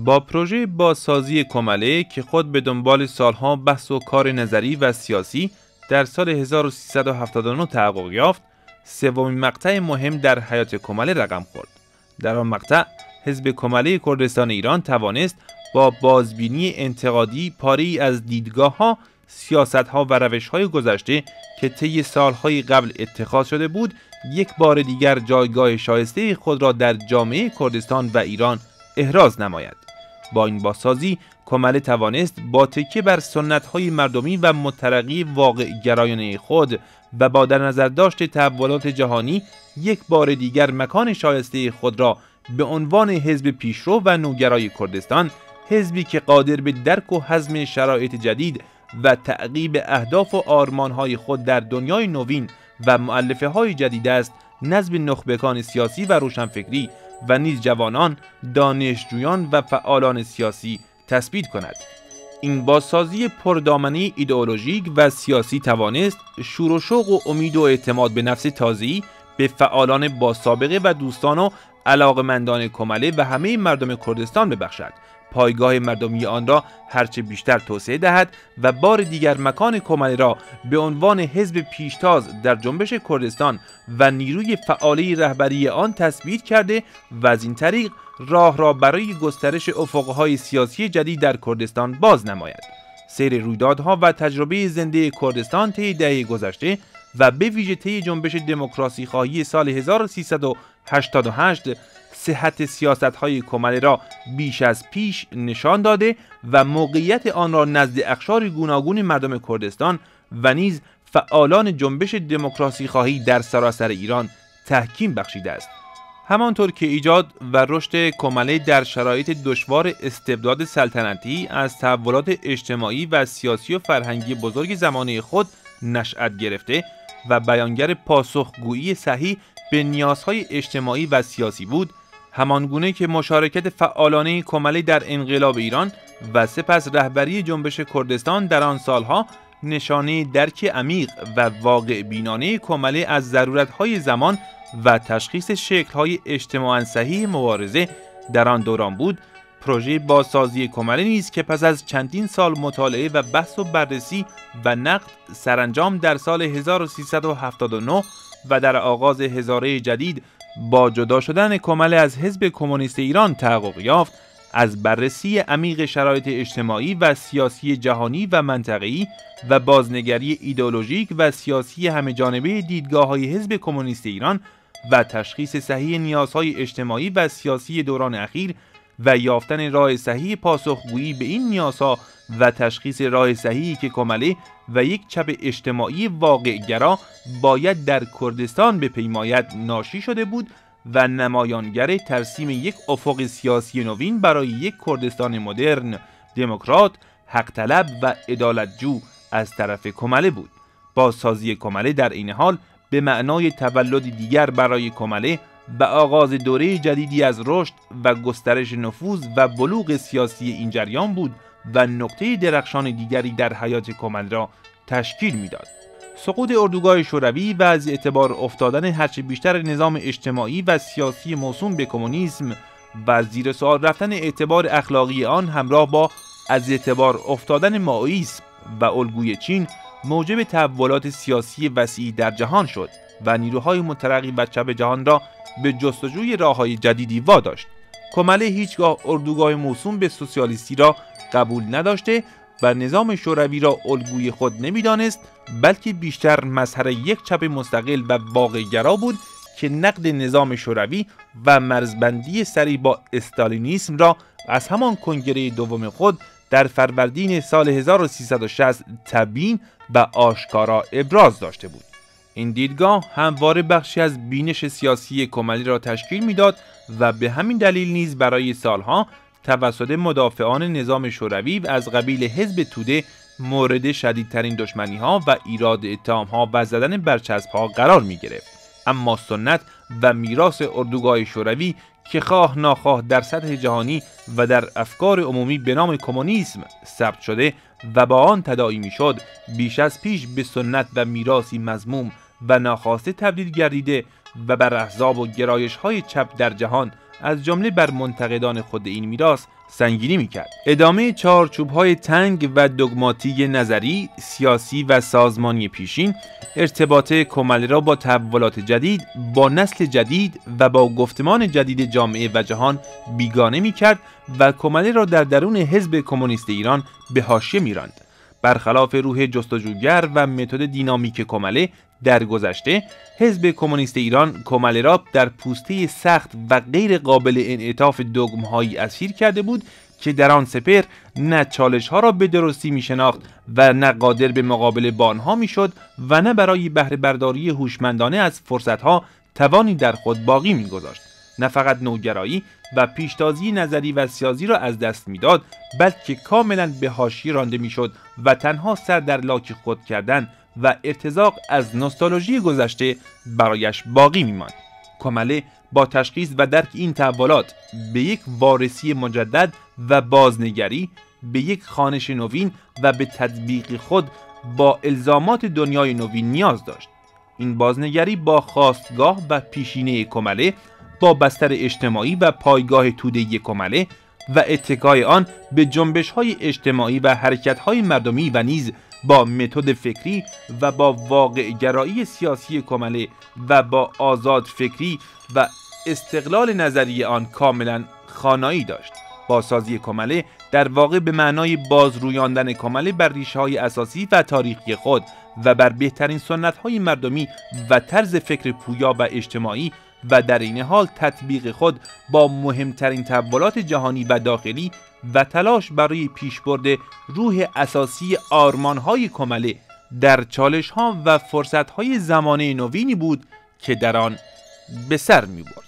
با پروژه بازسازی کمله که خود به دنبال سالها بحث و کار نظری و سیاسی در سال 1379 تحقق یافت، سومین مقطع مهم در حیات کمله رقم خورد. در آن مقطع حزب کمله کردستان ایران توانست با بازبینی انتقادی پاره‌ای از دیدگاه‌ها، سیاست‌ها و روش‌های گذشته که طی سال‌های قبل اتخاذ شده بود، یک بار دیگر جایگاه شایسته خود را در جامعه کردستان و ایران احراز نماید. با این بازسازی کمله توانست با تکیه بر سنت‌های مردمی و مترقی واقع گرایانه خود و با در نظر داشت تحولات جهانی یک بار دیگر مکان شایسته خود را به عنوان حزب پیشرو و نوگرای کردستان، حزبی که قادر به درک و هضم شرایط جدید و تعقیب اهداف و آرمان‌های خود در دنیای نوین و مؤلفه‌های جدید است، نزد نخبگان سیاسی و روشنفکری و نیز جوانان، دانشجویان و فعالان سیاسی تثبیت کند. این بازسازی پردامنه ایدئولوژیک و سیاسی توانست شور و شوق و امید و اعتماد به نفس تازه‌ای به فعالان با سابقه و دوستان و علاقه‌مندان کمله و همه مردم کردستان ببخشد، پایگاه مردمی آن را هرچه بیشتر توسعه دهد و بار دیگر مکان کمله را به عنوان حزب پیشتاز در جنبش کردستان و نیروی فعالی رهبری آن تثبیت کرده و از این طریق راه را برای گسترش افقهای سیاسی جدید در کردستان باز نماید. سیر رویدادها و تجربه زنده کردستان طی دهه گذشته و به ویژه طی جنبش دموکراسی خواهی سال 1388 صحت سیاست‌های کمله را بیش از پیش نشان داده و موقعیت آن را نزد اقشار گوناگون مردم کردستان و نیز فعالان جنبش دموکراسی خواهی در سراسر ایران تحکیم بخشیده است. همانطور که ایجاد و رشد کمله در شرایط دشوار استبداد سلطنتی از تحولات اجتماعی و سیاسی و فرهنگی بزرگ زمانه خود نشأت گرفته و بیانگر پاسخگویی صحیح به نیازهای اجتماعی و سیاسی بود، همانگونه که مشارکت فعالانه کمله در انقلاب ایران و سپس رهبری جنبش کردستان در آن سالها نشانه درک عمیق و واقع بینانه کمله از ضرورت‌های زمان و تشخیص شکل‌های اجتماعاً صحیح مبارزه در آن دوران بود، پروژه بازسازی کمله نیز که پس از چندین سال مطالعه و بحث و بررسی و نقد سرانجام در سال 1379 و در آغاز هزاره جدید با جدا شدن کمله از حزب کمونیست ایران تحقق یافت، از بررسی عمیق شرایط اجتماعی و سیاسی جهانی و منطقه‌ای و بازنگری ایدئولوژیک و سیاسی همه‌جانبه دیدگاه‌های حزب کمونیست ایران و تشخیص صحیح نیازهای اجتماعی و سیاسی دوران اخیر و یافتن راه صحیح پاسخگویی به این نیازها و تشخیص راه صحیحی که کمله و یک چپ اجتماعی واقع‌گرا باید در کردستان بپیماید ناشی شده بود و نمایانگر ترسیم یک افق سیاسی نوین برای یک کردستان مدرن، دموکرات، حق طلب و عدالتجو از طرف کمله بود. بازسازی کمله در این حال به معنای تولد دیگر برای کمله و آغاز دوره جدیدی از رشد و گسترش نفوذ و بلوغ سیاسی این جریان بود و نقطه درخشان دیگری در حیات کمله را تشکیل میداد. سقوط اردوگاه شوروی و از اعتبار افتادن هرچه بیشتر نظام اجتماعی و سیاسی موسوم به کمونیسم و زیر سوال رفتن اعتبار اخلاقی آن همراه با از اعتبار افتادن مائویسم و الگوی چین موجب تحولات سیاسی وسیعی در جهان شد و نیروهای مترقی و چپ جهان را به جستجوی راه‌های جدیدی واداشت. کمله هیچگاه اردوگاه موسوم به سوسیالیستی را قبول نداشته و نظام شوروی را الگوی خود نمی‌دانست، بلکه بیشتر مظهر یک چپ مستقل و واقع‌گرا بود که نقد نظام شوروی و مرزبندی سری با استالینیسم را از همان کنگره دوم خود در فروردین سال 1360 تبیین و آشکارا ابراز داشته بود. این دیدگاه همواره بخشی از بینش سیاسی کمله را تشکیل میداد و به همین دلیل نیز برای سالها توسط مدافعان نظام شوروی از قبیل حزب توده مورد شدیدترین دشمنی‌ها و ایراد اتهام‌ها و زدن برچسب‌ها قرار می‌گرفت. اما سنت و میراث اردوگاه شوروی که خواه ناخواه در سطح جهانی و در افکار عمومی به نام کمونیسم ثبت شده و با آن تداعی می‌شد، بیش از پیش به سنت و میراثی مذموم و ناخواسته تبدیل گردیده و بر احزاب و گرایش‌های چپ در جهان از جمله بر منتقدان خود این میراث سنگینی میکرد. ادامه چارچوب‌های تنگ و دگماتیک نظری، سیاسی و سازمانی پیشین ارتباط کماله را با تحولات جدید، با نسل جدید و با گفتمان جدید جامعه و جهان بیگانه میکرد و کماله را در درون حزب کمونیست ایران به حاشیه میراند. برخلاف روح جستجوگر و متد دینامیک کماله در گذشته، حزب کمونیست ایران کماله را در پوسته سخت و غیر قابل انعطاف دگم‌هایی اسیر کرده بود که در آن سپهر نه چالش‌ها را به درستی می‌شناخت و نه قادر به مقابله با آنها می‌شد و نه برای بهره برداری هوشمندانه از فرصت‌ها توانی در خود باقی می‌گذاشت. نه فقط نوگرایی و پیشتازی نظری و سیاسی را از دست می‌داد، بلکه کاملاً به حاشیه رانده می‌شد و تنها سر در لاک خود کردن و ارتزاق از نوستالژی گذشته برایش باقی می‌ماند. کماله با تشخیص و درک این تحولات به یک وارسی مجدد و بازنگری، به یک خوانش نوین و به تطبیق خود با الزامات دنیای نوین نیاز داشت. این بازنگری با خاستگاه و پیشینه کماله، با بستر اجتماعی و پایگاه توده‌ای کماله و اتکای آن به جنبش‌های اجتماعی و حرکت‌های مردمی و نیز با متد فکری و با واقع گرایی سیاسی کماله و با آزاد فکری و استقلال نظری آن کاملا خانایی داشت. بازسازی کماله در واقع به معنای بازرویاندن کماله بر ریشه‌های اساسی و تاریخی خود و بر بهترین سنت‌های مردمی و طرز فکر پویا و اجتماعی و در این حال تطبیق خود با مهمترین تحولات جهانی و داخلی و تلاش برای پیشبرد روح اساسی آرمان‌های کماله در چالش‌ها و فرصت‌های زمانه نوینی بود که در آن به سر می‌برد.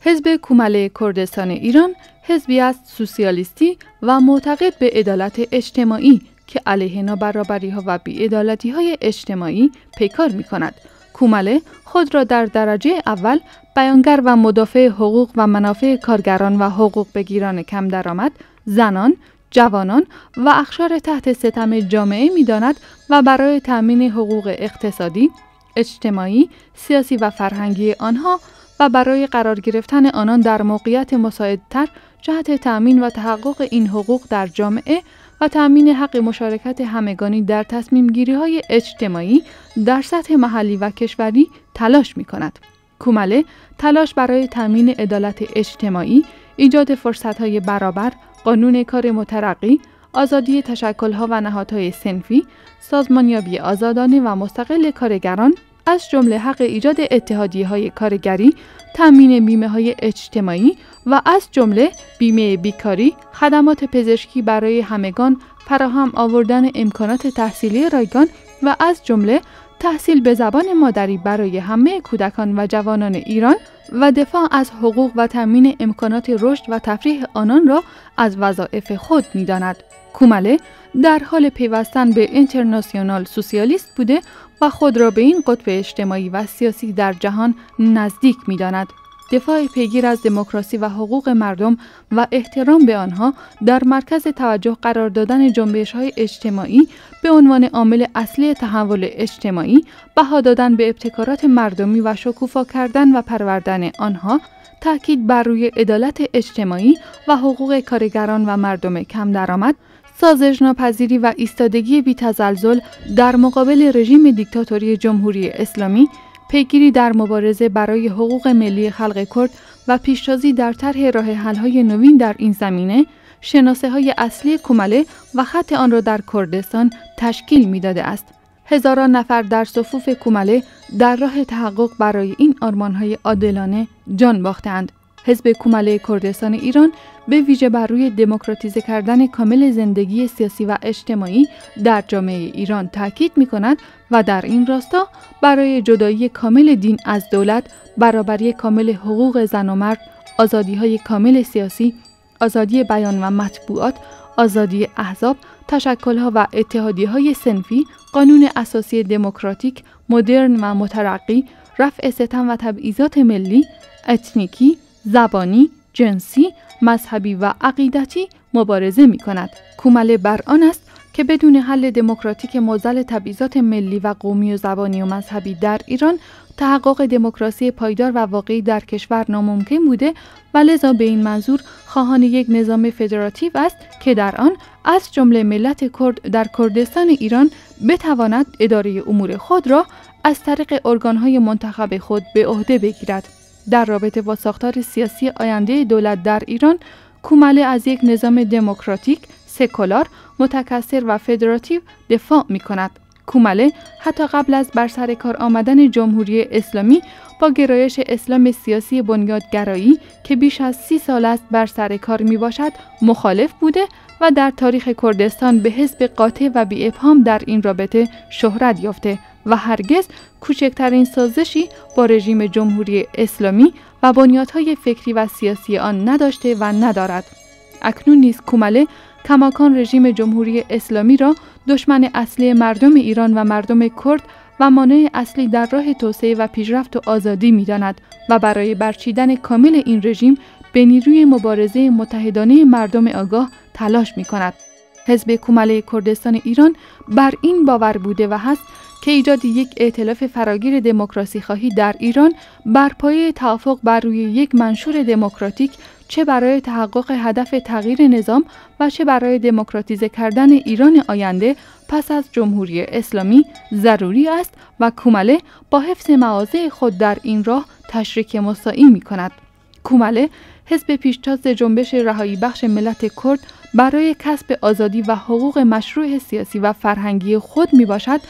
حزب کماله کردستان ایران حزبی است سوسیالیستی و معتقد به عدالت اجتماعی که علیه نابرابری‌ها و بی‌عدالتی‌های اجتماعی پیکار می‌کند. کماله خود را در درجه اول بیانگر و مدافع حقوق و منافع کارگران و حقوق بگیران کم درآمد، زنان، جوانان و اقشار تحت ستم جامعه می‌داند و برای تأمین حقوق اقتصادی، اجتماعی، سیاسی و فرهنگی آنها و برای قرار گرفتن آنان در موقعیت مساعدتر جهت تأمین و تحقق این حقوق در جامعه و تأمین حق مشارکت همگانی در تصمیم گیری های اجتماعی در سطح محلی و کشوری تلاش می کند. کماله تلاش برای تأمین عدالت اجتماعی، ایجاد فرصت های برابر، قانون کار مترقی، آزادی تشکل ها و نهادهای صنفی، سازمانیابی آزادانه و مستقل کارگران، از جمله حق ایجاد اتحادیه‌های کارگری، تامین بیمه‌های اجتماعی و از جمله بیمه بیکاری، خدمات پزشکی برای همگان، فراهم آوردن امکانات تحصیلی رایگان و از جمله تحصیل به زبان مادری برای همه کودکان و جوانان ایران و دفاع از حقوق و تامین امکانات رشد و تفریح آنان را از وظایف خود می‌داند. کماله در حال پیوستن به اینترناسیونال سوسیالیست بوده و خود را به این قطب اجتماعی و سیاسی در جهان نزدیک می‌داند. دفاع پیگیر از دموکراسی و حقوق مردم و احترام به آنها در مرکز توجه قرار دادن جنبش‌های اجتماعی به عنوان عامل اصلی تحول اجتماعی، بها دادن به ابتکارات مردمی و شکوفا کردن و پروردن آنها، تاکید بر روی عدالت اجتماعی و حقوق کارگران و مردم کم درآمد، سازش ناپذیری و ایستادگی بی‌تزلزل در مقابل رژیم دیکتاتوری جمهوری اسلامی، پیگیری در مبارزه برای حقوق ملی خلق کرد و پیشتازی در طرح راه حل‌های نوین در این زمینه، شناسه‌های اصلی کماله و خط آن را در کردستان تشکیل می‌داده است. هزاران نفر در صفوف کماله در راه تحقق برای این آرمان‌های عادلانه جان باختند. حزب کومله کردستان ایران به ویژه بر روی دموکراتیزه کردن کامل زندگی سیاسی و اجتماعی در جامعه ایران تاکید می‌کند و در این راستا برای جدایی کامل دین از دولت، برابری کامل حقوق زن و مرد، آزادی‌های کامل سیاسی، آزادی بیان و مطبوعات، آزادی احزاب، تشکل‌ها و اتحادیه‌های صنفی، قانون اساسی دموکراتیک، مدرن و مترقی، رفع ستم و تبعیضات ملی، اتنیکی، زبانی، جنسی، مذهبی و عقیدتی مبارزه می‌کند. کومله بر آن است که بدون حل دموکراتیک معضل تبعیضات ملی و قومی و زبانی و مذهبی در ایران، تحقق دموکراسی پایدار و واقعی در کشور ناممکن بوده و لذا به این منظور خواهان یک نظام فدراتیو است که در آن از جمله ملت کرد در کردستان ایران بتواند اداره امور خود را از طریق ارگان‌های منتخب خود به عهده بگیرد. در رابطه با ساختار سیاسی آینده دولت در ایران، کومله از یک نظام دموکراتیک، سکولار، متکثر و فدراتیو دفاع می‌کند. کومله حتی قبل از بر سر کار آمدن جمهوری اسلامی با گرایش اسلام سیاسی بنیادگرایی که بیش از 30 سال است بر سر کار میباشد مخالف بوده و در تاریخ کردستان به حزب قاطع و بی ابهام در این رابطه شهرت یافته و هرگز کوچکترین سازشی با رژیم جمهوری اسلامی و بنیادهای فکری و سیاسی آن نداشته و ندارد. اکنون نیز کومله کماکان رژیم جمهوری اسلامی را دشمن اصلی مردم ایران و مردم کرد و مانع اصلی در راه توسعه و پیشرفت و آزادی می‌داند و برای برچیدن کامل این رژیم به نیروی مبارزه متحدانه مردم آگاه تلاش می‌کند. حزب کومله کردستان ایران بر این باور بوده و هست که ایجاد یک ائتلاف فراگیر دموکراسی خواهی در ایران بر پایه توافق بر روی یک منشور دموکراتیک چه برای تحقق هدف تغییر نظام و چه برای دموکراتیزه کردن ایران آینده پس از جمهوری اسلامی ضروری است و کومله با حفظ مواضع خود در این راه تشریک مساعی می کند. کومله حزب پیشتاز جنبش رهایی بخش ملت کرد برای کسب آزادی و حقوق مشروع سیاسی و فرهنگی خود می باشد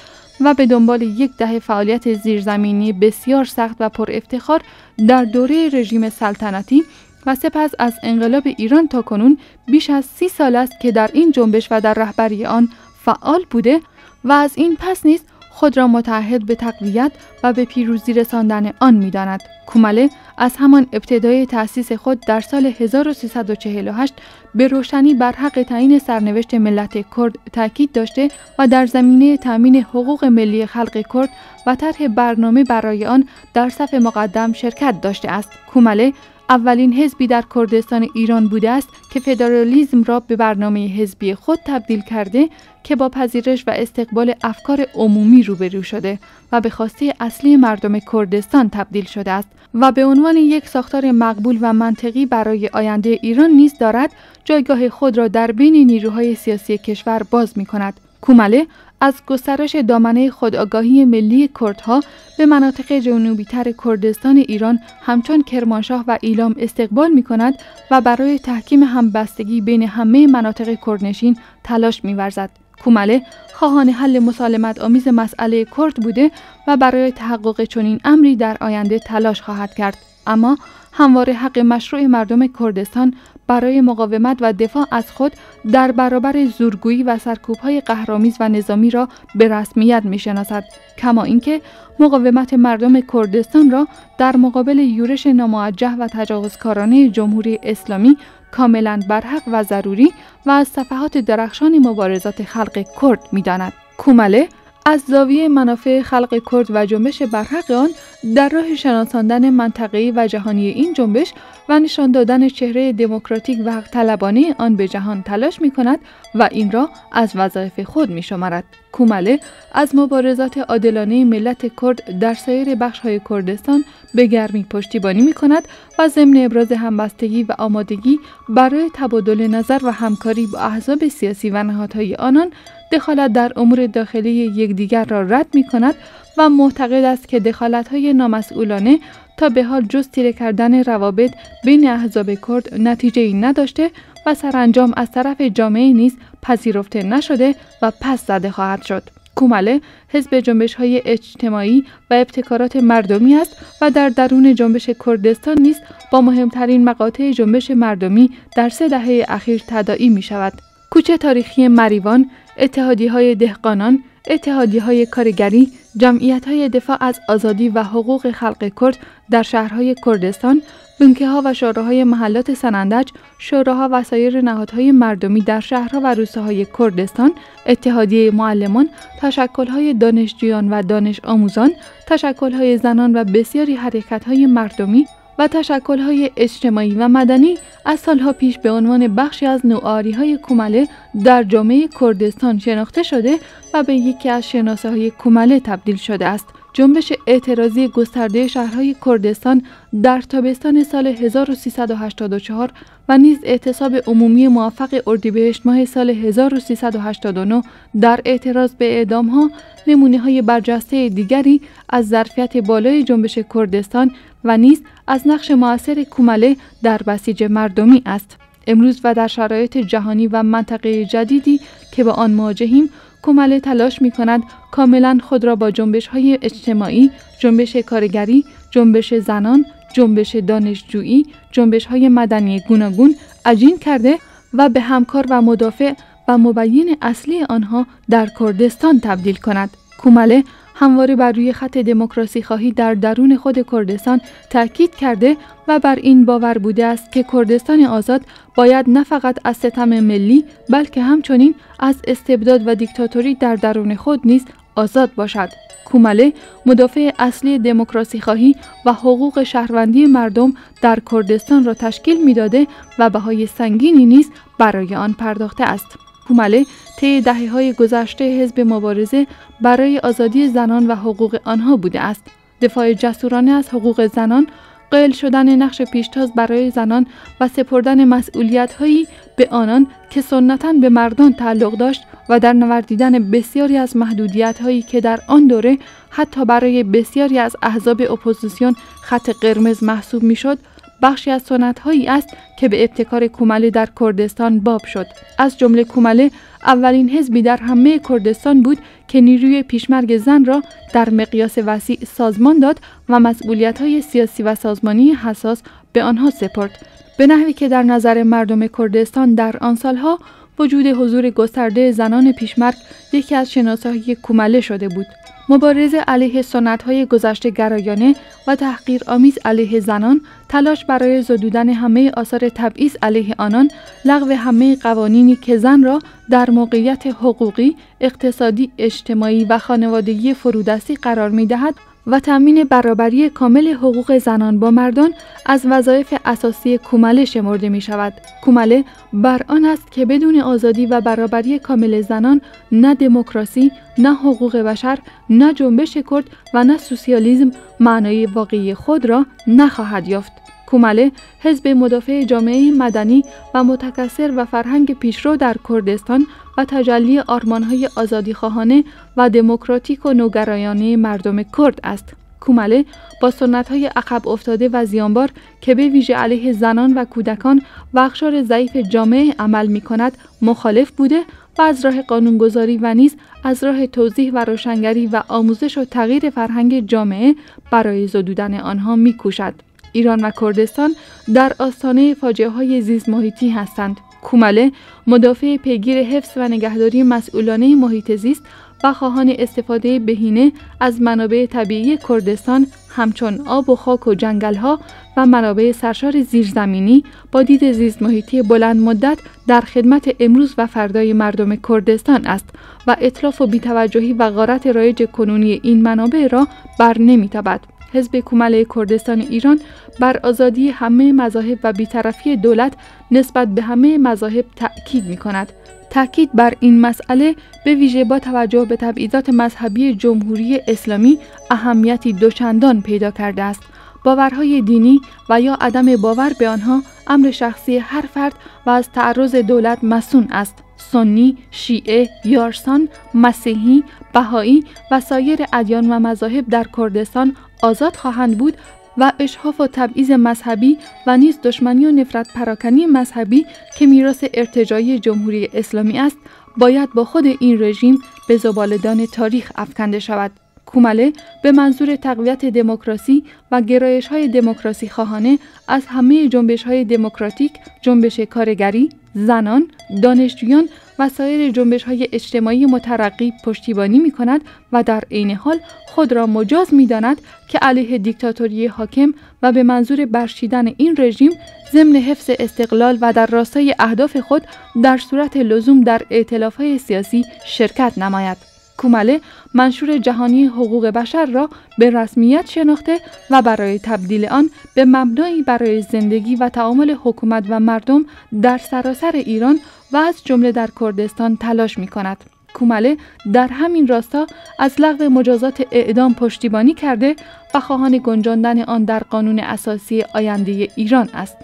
و به دنبال یک دهه فعالیت زیرزمینی بسیار سخت و پر افتخار در دوره رژیم سلطنتی و سپس از انقلاب ایران تا کنون بیش از 30 سال است که در این جنبش و در رهبری آن فعال بوده و از این پس نیز خود را متعهد به تقویت و به پیروزی رساندن آن می‌داند. کومله از همان ابتدای تأسیس خود در سال 1348 به روشنی بر حق تعیین سرنوشت ملت کرد تاکید داشته و در زمینه تأمین حقوق ملی خلق کرد و طرح برنامه برای آن در صف مقدم شرکت داشته است. کومله اولین حزبی در کردستان ایران بوده است که فدرالیسم را به برنامه حزبی خود تبدیل کرده که با پذیرش و استقبال افکار عمومی روبرو شده و به خواسته اصلی مردم کردستان تبدیل شده است و به عنوان یک ساختار مقبول و منطقی برای آینده ایران نیز دارد جایگاه خود را در بین نیروهای سیاسی کشور باز می کند. کومله از گسترش دامنه خودآگاهی ملی کردها به مناطق جنوبی‌تر کردستان ایران همچون کرمانشاه و ایلام استقبال می‌کند و برای تحکیم همبستگی بین همه مناطق کردنشین تلاش می‌ورزد. کومله خواهان حل مسالمت آمیز مسئله کرد بوده و برای تحقق چنین امری در آینده تلاش خواهد کرد، اما همواره حق مشروع مردم کردستان برای مقاومت و دفاع از خود در برابر زورگویی و سرکوب‌های قهرآمیز و نظامی را به رسمیت می‌شناسد، کما اینکه مقاومت مردم کردستان را در مقابل یورش ناموجه و تجاوزکارانه جمهوری اسلامی کاملاً برحق و ضروری و از صفحات درخشان مبارزات خلق کرد می‌داند. کومله از زاویه منافع خلق کرد و جنبش برحق آن در راه شناساندن منطقه‌ای و جهانی این جنبش و نشان دادن چهره دموکراتیک و حق طلبانه آن به جهان تلاش می‌کند و این را از وظایف خود می‌شمارد. کومله از مبارزات عادلانه ملت کرد در سایر بخش‌های کردستان به گرمی پشتیبانی می‌کند و ضمن ابراز همبستگی و آمادگی برای تبادل نظر و همکاری با احزاب سیاسی و نهادهای آنان دخالت در امور داخلی یکدیگر را رد می‌کند و معتقد است که دخالت‌های نامسئولانه تا به حال جز تیره کردن روابط بین احزاب کرد نتیجه‌ای نداشته و سرانجام از طرف جامعه نیز پذیرفته نشده و پس زده خواهد شد. کومله حزب جنبش‌های اجتماعی و ابتکارات مردمی است و در درون جنبش کردستان نیز با مهمترین مقاطع جنبش مردمی در 3 دهه اخیر تداعی می‌شود. کوچه تاریخی مریوان، اتحادیه‌های دهقانان، اتحادیه‌های کارگری، جمعیت‌های دفاع از آزادی و حقوق خلق کرد در شهرهای کردستان، بنکه‌ها و شوراهای محلات سنندج، شوراها و سایر نهادهای مردمی در شهرها و روستاهای کردستان، اتحادیه معلمان، تشکل‌های دانشجویان و دانش آموزان، تشکل‌های زنان و بسیاری حرکت‌های مردمی و تشکل‌های اجتماعی و مدنی از سالها پیش به عنوان بخشی از نوآری‌های کومله در جامعه کردستان شناخته شده و به یکی از شناسه‌های کومله تبدیل شده است. جنبش اعتراضی گسترده شهرهای کردستان در تابستان سال 1384 و نیز اعتصاب عمومی موافق اردیبهشت ماه سال 1389 در اعتراض به اعدام‌ها نمونه‌های برجسته دیگری از ظرفیت بالای جنبش کردستان و نیز از نقش مؤثر کومله در بسیج مردمی است. امروز و در شرایط جهانی و منطقه جدیدی که با آن مواجهیم، کومله تلاش می‌کند کاملاً خود را با جنبش‌های اجتماعی، جنبش کارگری، جنبش زنان، جنبش دانشجویی، جنبش‌های مدنی گوناگون عجین کرده و به همکار و مدافع و مبین اصلی آنها در کردستان تبدیل کند. کومله همواره بر روی خط دموکراسی خواهی در درون خود کردستان تاکید کرده و بر این باور بوده است که کردستان آزاد باید نه فقط از ستم ملی بلکه همچنین از استبداد و دیکتاتوری در درون خود نیز آزاد باشد. کومله مدافع اصلی دموکراسی خواهی و حقوق شهروندی مردم در کردستان را تشکیل می‌داده و بهای سنگینی نیز برای آن پرداخته است. کومله طی دهه‌های گذشته حزب مبارزه برای آزادی زنان و حقوق آنها بوده است. دفاع جسورانه از حقوق زنان، قائل شدن نقش پیشتاز برای زنان و سپردن مسئولیت‌هایی به آنان که سنتاً به مردان تعلق داشت و در نوردیدن بسیاری از محدودیت‌هایی که در آن دوره حتی برای بسیاری از احزاب اپوزیسیون خط قرمز محسوب می‌شد، بخشی از سنت‌هایی است که به ابتکار کومله در کردستان باب شد. از جمله کومله اولین حزبی در همه کردستان بود که نیروی پیشمرگ زن را در مقیاس وسیع سازمان داد و مسئولیت‌های سیاسی و سازمانی حساس به آنها سپرد، به نحوی که در نظر مردم کردستان در آن سالها وجود حضور گسترده زنان پیشمرگ یکی از شناسه‌های کومله شده بود. مبارزه علیه سنت‌های گذشته گرایانه و تحقیرآمیز علیه زنان، تلاش برای زدودن همه آثار تبعیض علیه آنان، لغو همه قوانینی که زن را در موقعیت حقوقی، اقتصادی، اجتماعی و خانوادگی فرودستی قرار می‌دهد و تامین برابری کامل حقوق زنان با مردان از وظایف اساسی کومله شمرده می شود. کومله بر آن است که بدون آزادی و برابری کامل زنان نه دموکراسی، نه حقوق بشر، نه جنبش کرد و نه سوسیالیسم معنای واقعی خود را نخواهد یافت. کومله حزب مدافع جامعه مدنی و متکثر و فرهنگ پیشرو در کردستان و تجلی آرمان‌های آزادیخواهانه و دموکراتیک و نوگرایانه مردم کرد است. کومله با سنت‌های عقب افتاده و زیانبار که به ویژه علیه زنان و کودکان و اقشار ضعیف جامعه عمل می‌کند مخالف بوده و از راه قانونگذاری و نیز از راه توضیح و روشنگری و آموزش و تغییر فرهنگ جامعه برای زدودن آنها می‌کوشد. ایران و کردستان در آستانه فاجعه‌های زیست محیطی هستند. کومله مدافع پیگیر حفظ و نگهداری مسئولانه محیط زیست و خواهان استفاده بهینه از منابع طبیعی کردستان همچون آب و خاک و جنگل‌ها و منابع سرشار زیرزمینی با دید زیست محیطی بلند مدت در خدمت امروز و فردای مردم کردستان است و اتلاف و بی‌توجهی و غارت رایج کنونی این منابع را بر نمی‌تابد. حزب کومله کردستان ایران بر آزادی همه مذاهب و بی‌طرفی دولت نسبت به همه مذاهب تأکید می‌کند. تأکید بر این مسئله به ویژه با توجه به تبعیضات مذهبی جمهوری اسلامی اهمیتی دوچندان پیدا کرده است. باورهای دینی و یا عدم باور به آنها امر شخصی هر فرد و از تعرض دولت مصون است. سنی، شیعه، یارسان، مسیحی، بهایی و سایر ادیان و مذاهب در کردستان آزاد خواهند بود و اشحاف و تبعیض مذهبی و نیز دشمنی و نفرت پراکنی مذهبی که میراث ارتجاعی جمهوری اسلامی است باید با خود این رژیم به زباله‌دان تاریخ افکنده شود. کومله به منظور تقویت دموکراسی و گرایش‌های دموکراسی خواهانه از همه جنبش‌های دموکراتیک، جنبش کارگری، زنان، دانشجویان و سایر جنبش‌های اجتماعی مترقی پشتیبانی می‌کند و در عین حال خود را مجاز می‌داند که علیه دیکتاتوری حاکم و به منظور برچیدن این رژیم ضمن حفظ استقلال و در راستای اهداف خود در صورت لزوم در ائتلاف‌های سیاسی شرکت نماید. کومله منشور جهانی حقوق بشر را به رسمیت شناخته و برای تبدیل آن به مبنایی برای زندگی و تعامل حکومت و مردم در سراسر ایران و از جمله در کردستان تلاش می‌کند. کومله در همین راستا از لغو مجازات اعدام پشتیبانی کرده و خواهان گنجاندن آن در قانون اساسی آینده ایران است.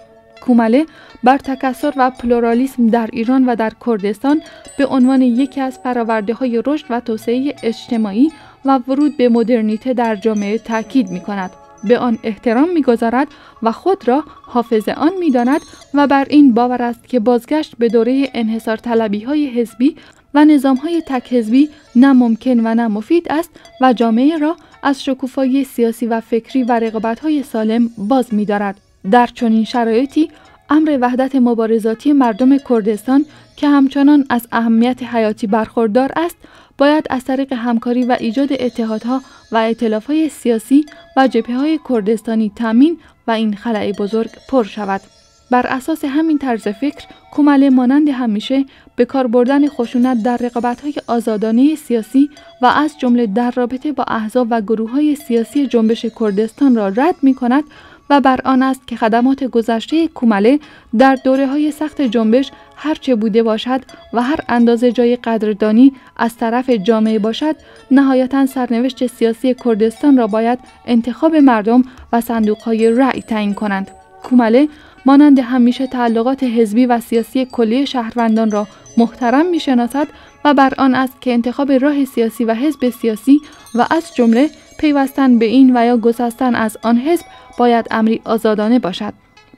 کومله بر تکثر و پلورالیسم در ایران و در کردستان به عنوان یکی از فرآورده‌های رشد و توسعه اجتماعی و ورود به مدرنیته در جامعه تاکید می‌کند. به آن احترام می‌گذارد و خود را حافظ آن می‌داند و بر این باور است که بازگشت به دوره انحصار طلبی‌های حزبی و نظام‌های تک حزبی نه ممکن و نه مفید است و جامعه را از شکوفایی سیاسی و فکری و رقابت‌های سالم باز می‌دارد. در چنین شرایطی امر وحدت مبارزاتی مردم کردستان که همچنان از اهمیت حیاتی برخوردار است، باید از طریق همکاری و ایجاد اتحادها و ائتلاف‌های سیاسی و جبهه‌های کردستانی تامین و این خلأ بزرگ پر شود. بر اساس همین طرز فکر، کومله مانند همیشه به کار بردن خشونت در رقابت‌های آزادانه سیاسی و از جمله در رابطه با احزاب و گروه‌های سیاسی جنبش کردستان را رد می‌کند و بر آن است که خدمات گذشته کومله در دوره‌های سخت جنبش هرچه بوده باشد و هر اندازه جای قدردانی از طرف جامعه باشد، نهایتاً سرنوشت سیاسی کردستان را باید انتخاب مردم و صندوق‌های رأی تعیین کنند. کومله مانند همیشه تعلقات حزبی و سیاسی کلی شهروندان را محترم می‌شناسد و بر آن است که انتخاب راه سیاسی و حزب سیاسی و از جمله پیوستن به این و یا گسستن از آن حزب باید امری آزادانه باشد.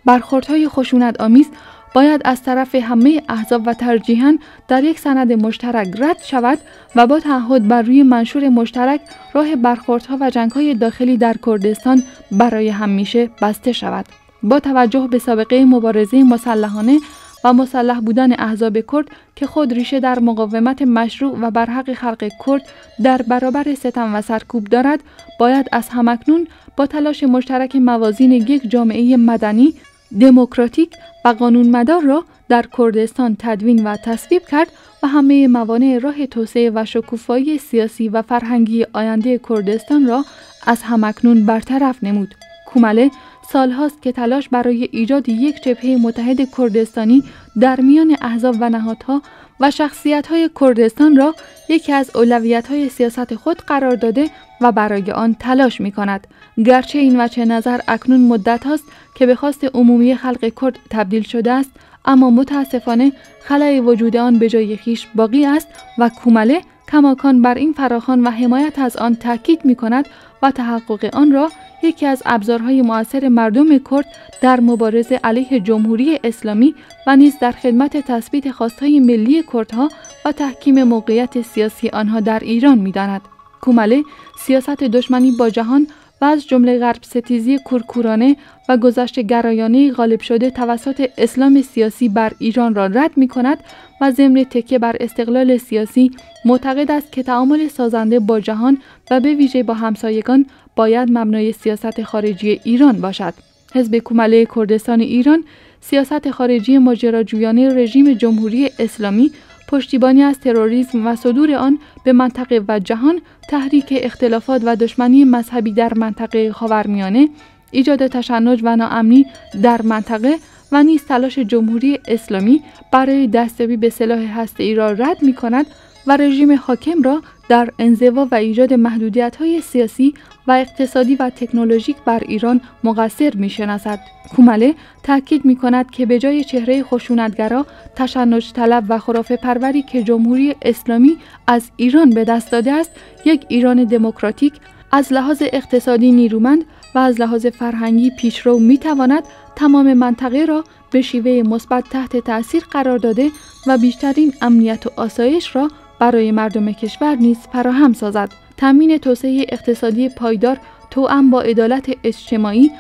برخوردهای خشونت آمیز باید از طرف همه احزاب و ترجیحاً در یک سند مشترک رد شود و با تعهد بر روی منشور مشترک راه برخوردها و جنگ‌های داخلی در کردستان برای همیشه بسته شود. با توجه به سابقه مبارزه مسلحانه و مسلح بودن احزاب کرد که خود ریشه در مقاومت مشروع و برحق خلق کرد در برابر ستم و سرکوب دارد، باید از همکنون با تلاش مشترک موازین یک جامعه مدنی، دموکراتیک و قانونمدار را در کردستان تدوین و تصویب کرد و همه موانع راه توسعه و شکوفایی سیاسی و فرهنگی آینده کردستان را از همکنون برطرف نمود. کومله سالهاست که تلاش برای ایجاد یک جبهه متحد کردستانی در میان احزاب و نهادها و شخصیت‌های کردستان را یکی از اولویت‌های سیاست خود قرار داده و برای آن تلاش می‌کند. گرچه این وجه نظر اکنون مدت هاست که به خواست عمومی خلق کرد تبدیل شده است، اما متاسفانه خلأ وجود آن به جای خویش باقی است و کومله کماکان بر این فراخوان و حمایت از آن تاکید می‌کند و تحقق آن را یکی از ابزارهای مؤثر مردم کرد در مبارزه علیه جمهوری اسلامی و نیز در خدمت تثبیت خواستهای ملی کردها و تحکیم موقعیت سیاسی آنها در ایران می‌داند. کومله سیاست دشمنی با جهان و از جمله غرب ستیزی کورکورانه و گذشته گرایانه غالب شده توسط اسلام سیاسی بر ایران را رد می‌کند و ضمن تکیه بر استقلال سیاسی معتقد است که تعامل سازنده با جهان و به ویژه با همسایگان باید مبنای سیاست خارجی ایران باشد. حزب کومله کردستان ایران سیاست خارجی ماجراجویانه رژیم جمهوری اسلامی، پشتیبانی از تروریسم و صدور آن به منطقه و جهان، تحریک اختلافات و دشمنی مذهبی در منطقه خاورمیانه، ایجاد تشنج و ناامنی در منطقه و نیز تلاش جمهوری اسلامی برای دستیابی به سلاح هسته‌ای را رد می‌کند و رژیم حاکم را در انزوا و ایجاد محدودیت‌های سیاسی و اقتصادی و تکنولوژیک بر ایران مقصر می‌شناسد. کومله تاکید می‌کند که به جای چهره خشونتگرا، تشنج طلب و خرافه پروری که جمهوری اسلامی از ایران به دست داده است، یک ایران دموکراتیک از لحاظ اقتصادی نیرومند و از لحاظ فرهنگی پیشرو می‌تواند تمام منطقه را به شیوه مثبت تحت تأثیر قرار داده و بیشترین امنیت و آسایش را برای مردم کشور نیز فراهم سازد. تامین توسعه اقتصادی پایدار توأم با عدالت اجتماعی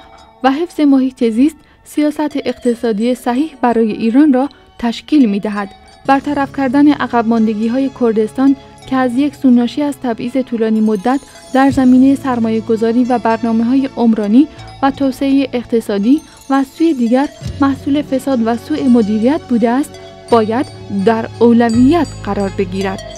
و حفظ محیط زیست سیاست اقتصادی صحیح برای ایران را تشکیل می‌دهد. برطرف کردن عقب ماندگی‌های کردستان که از یک سو ناشی از تبعیض طولانی مدت در زمینه سرمایه‌گذاری و برنامه‌های عمرانی و توسعه اقتصادی و از سوی دیگر محصول فساد و سوء مدیریت بوده است، باید در اولویت قرار بگیرد.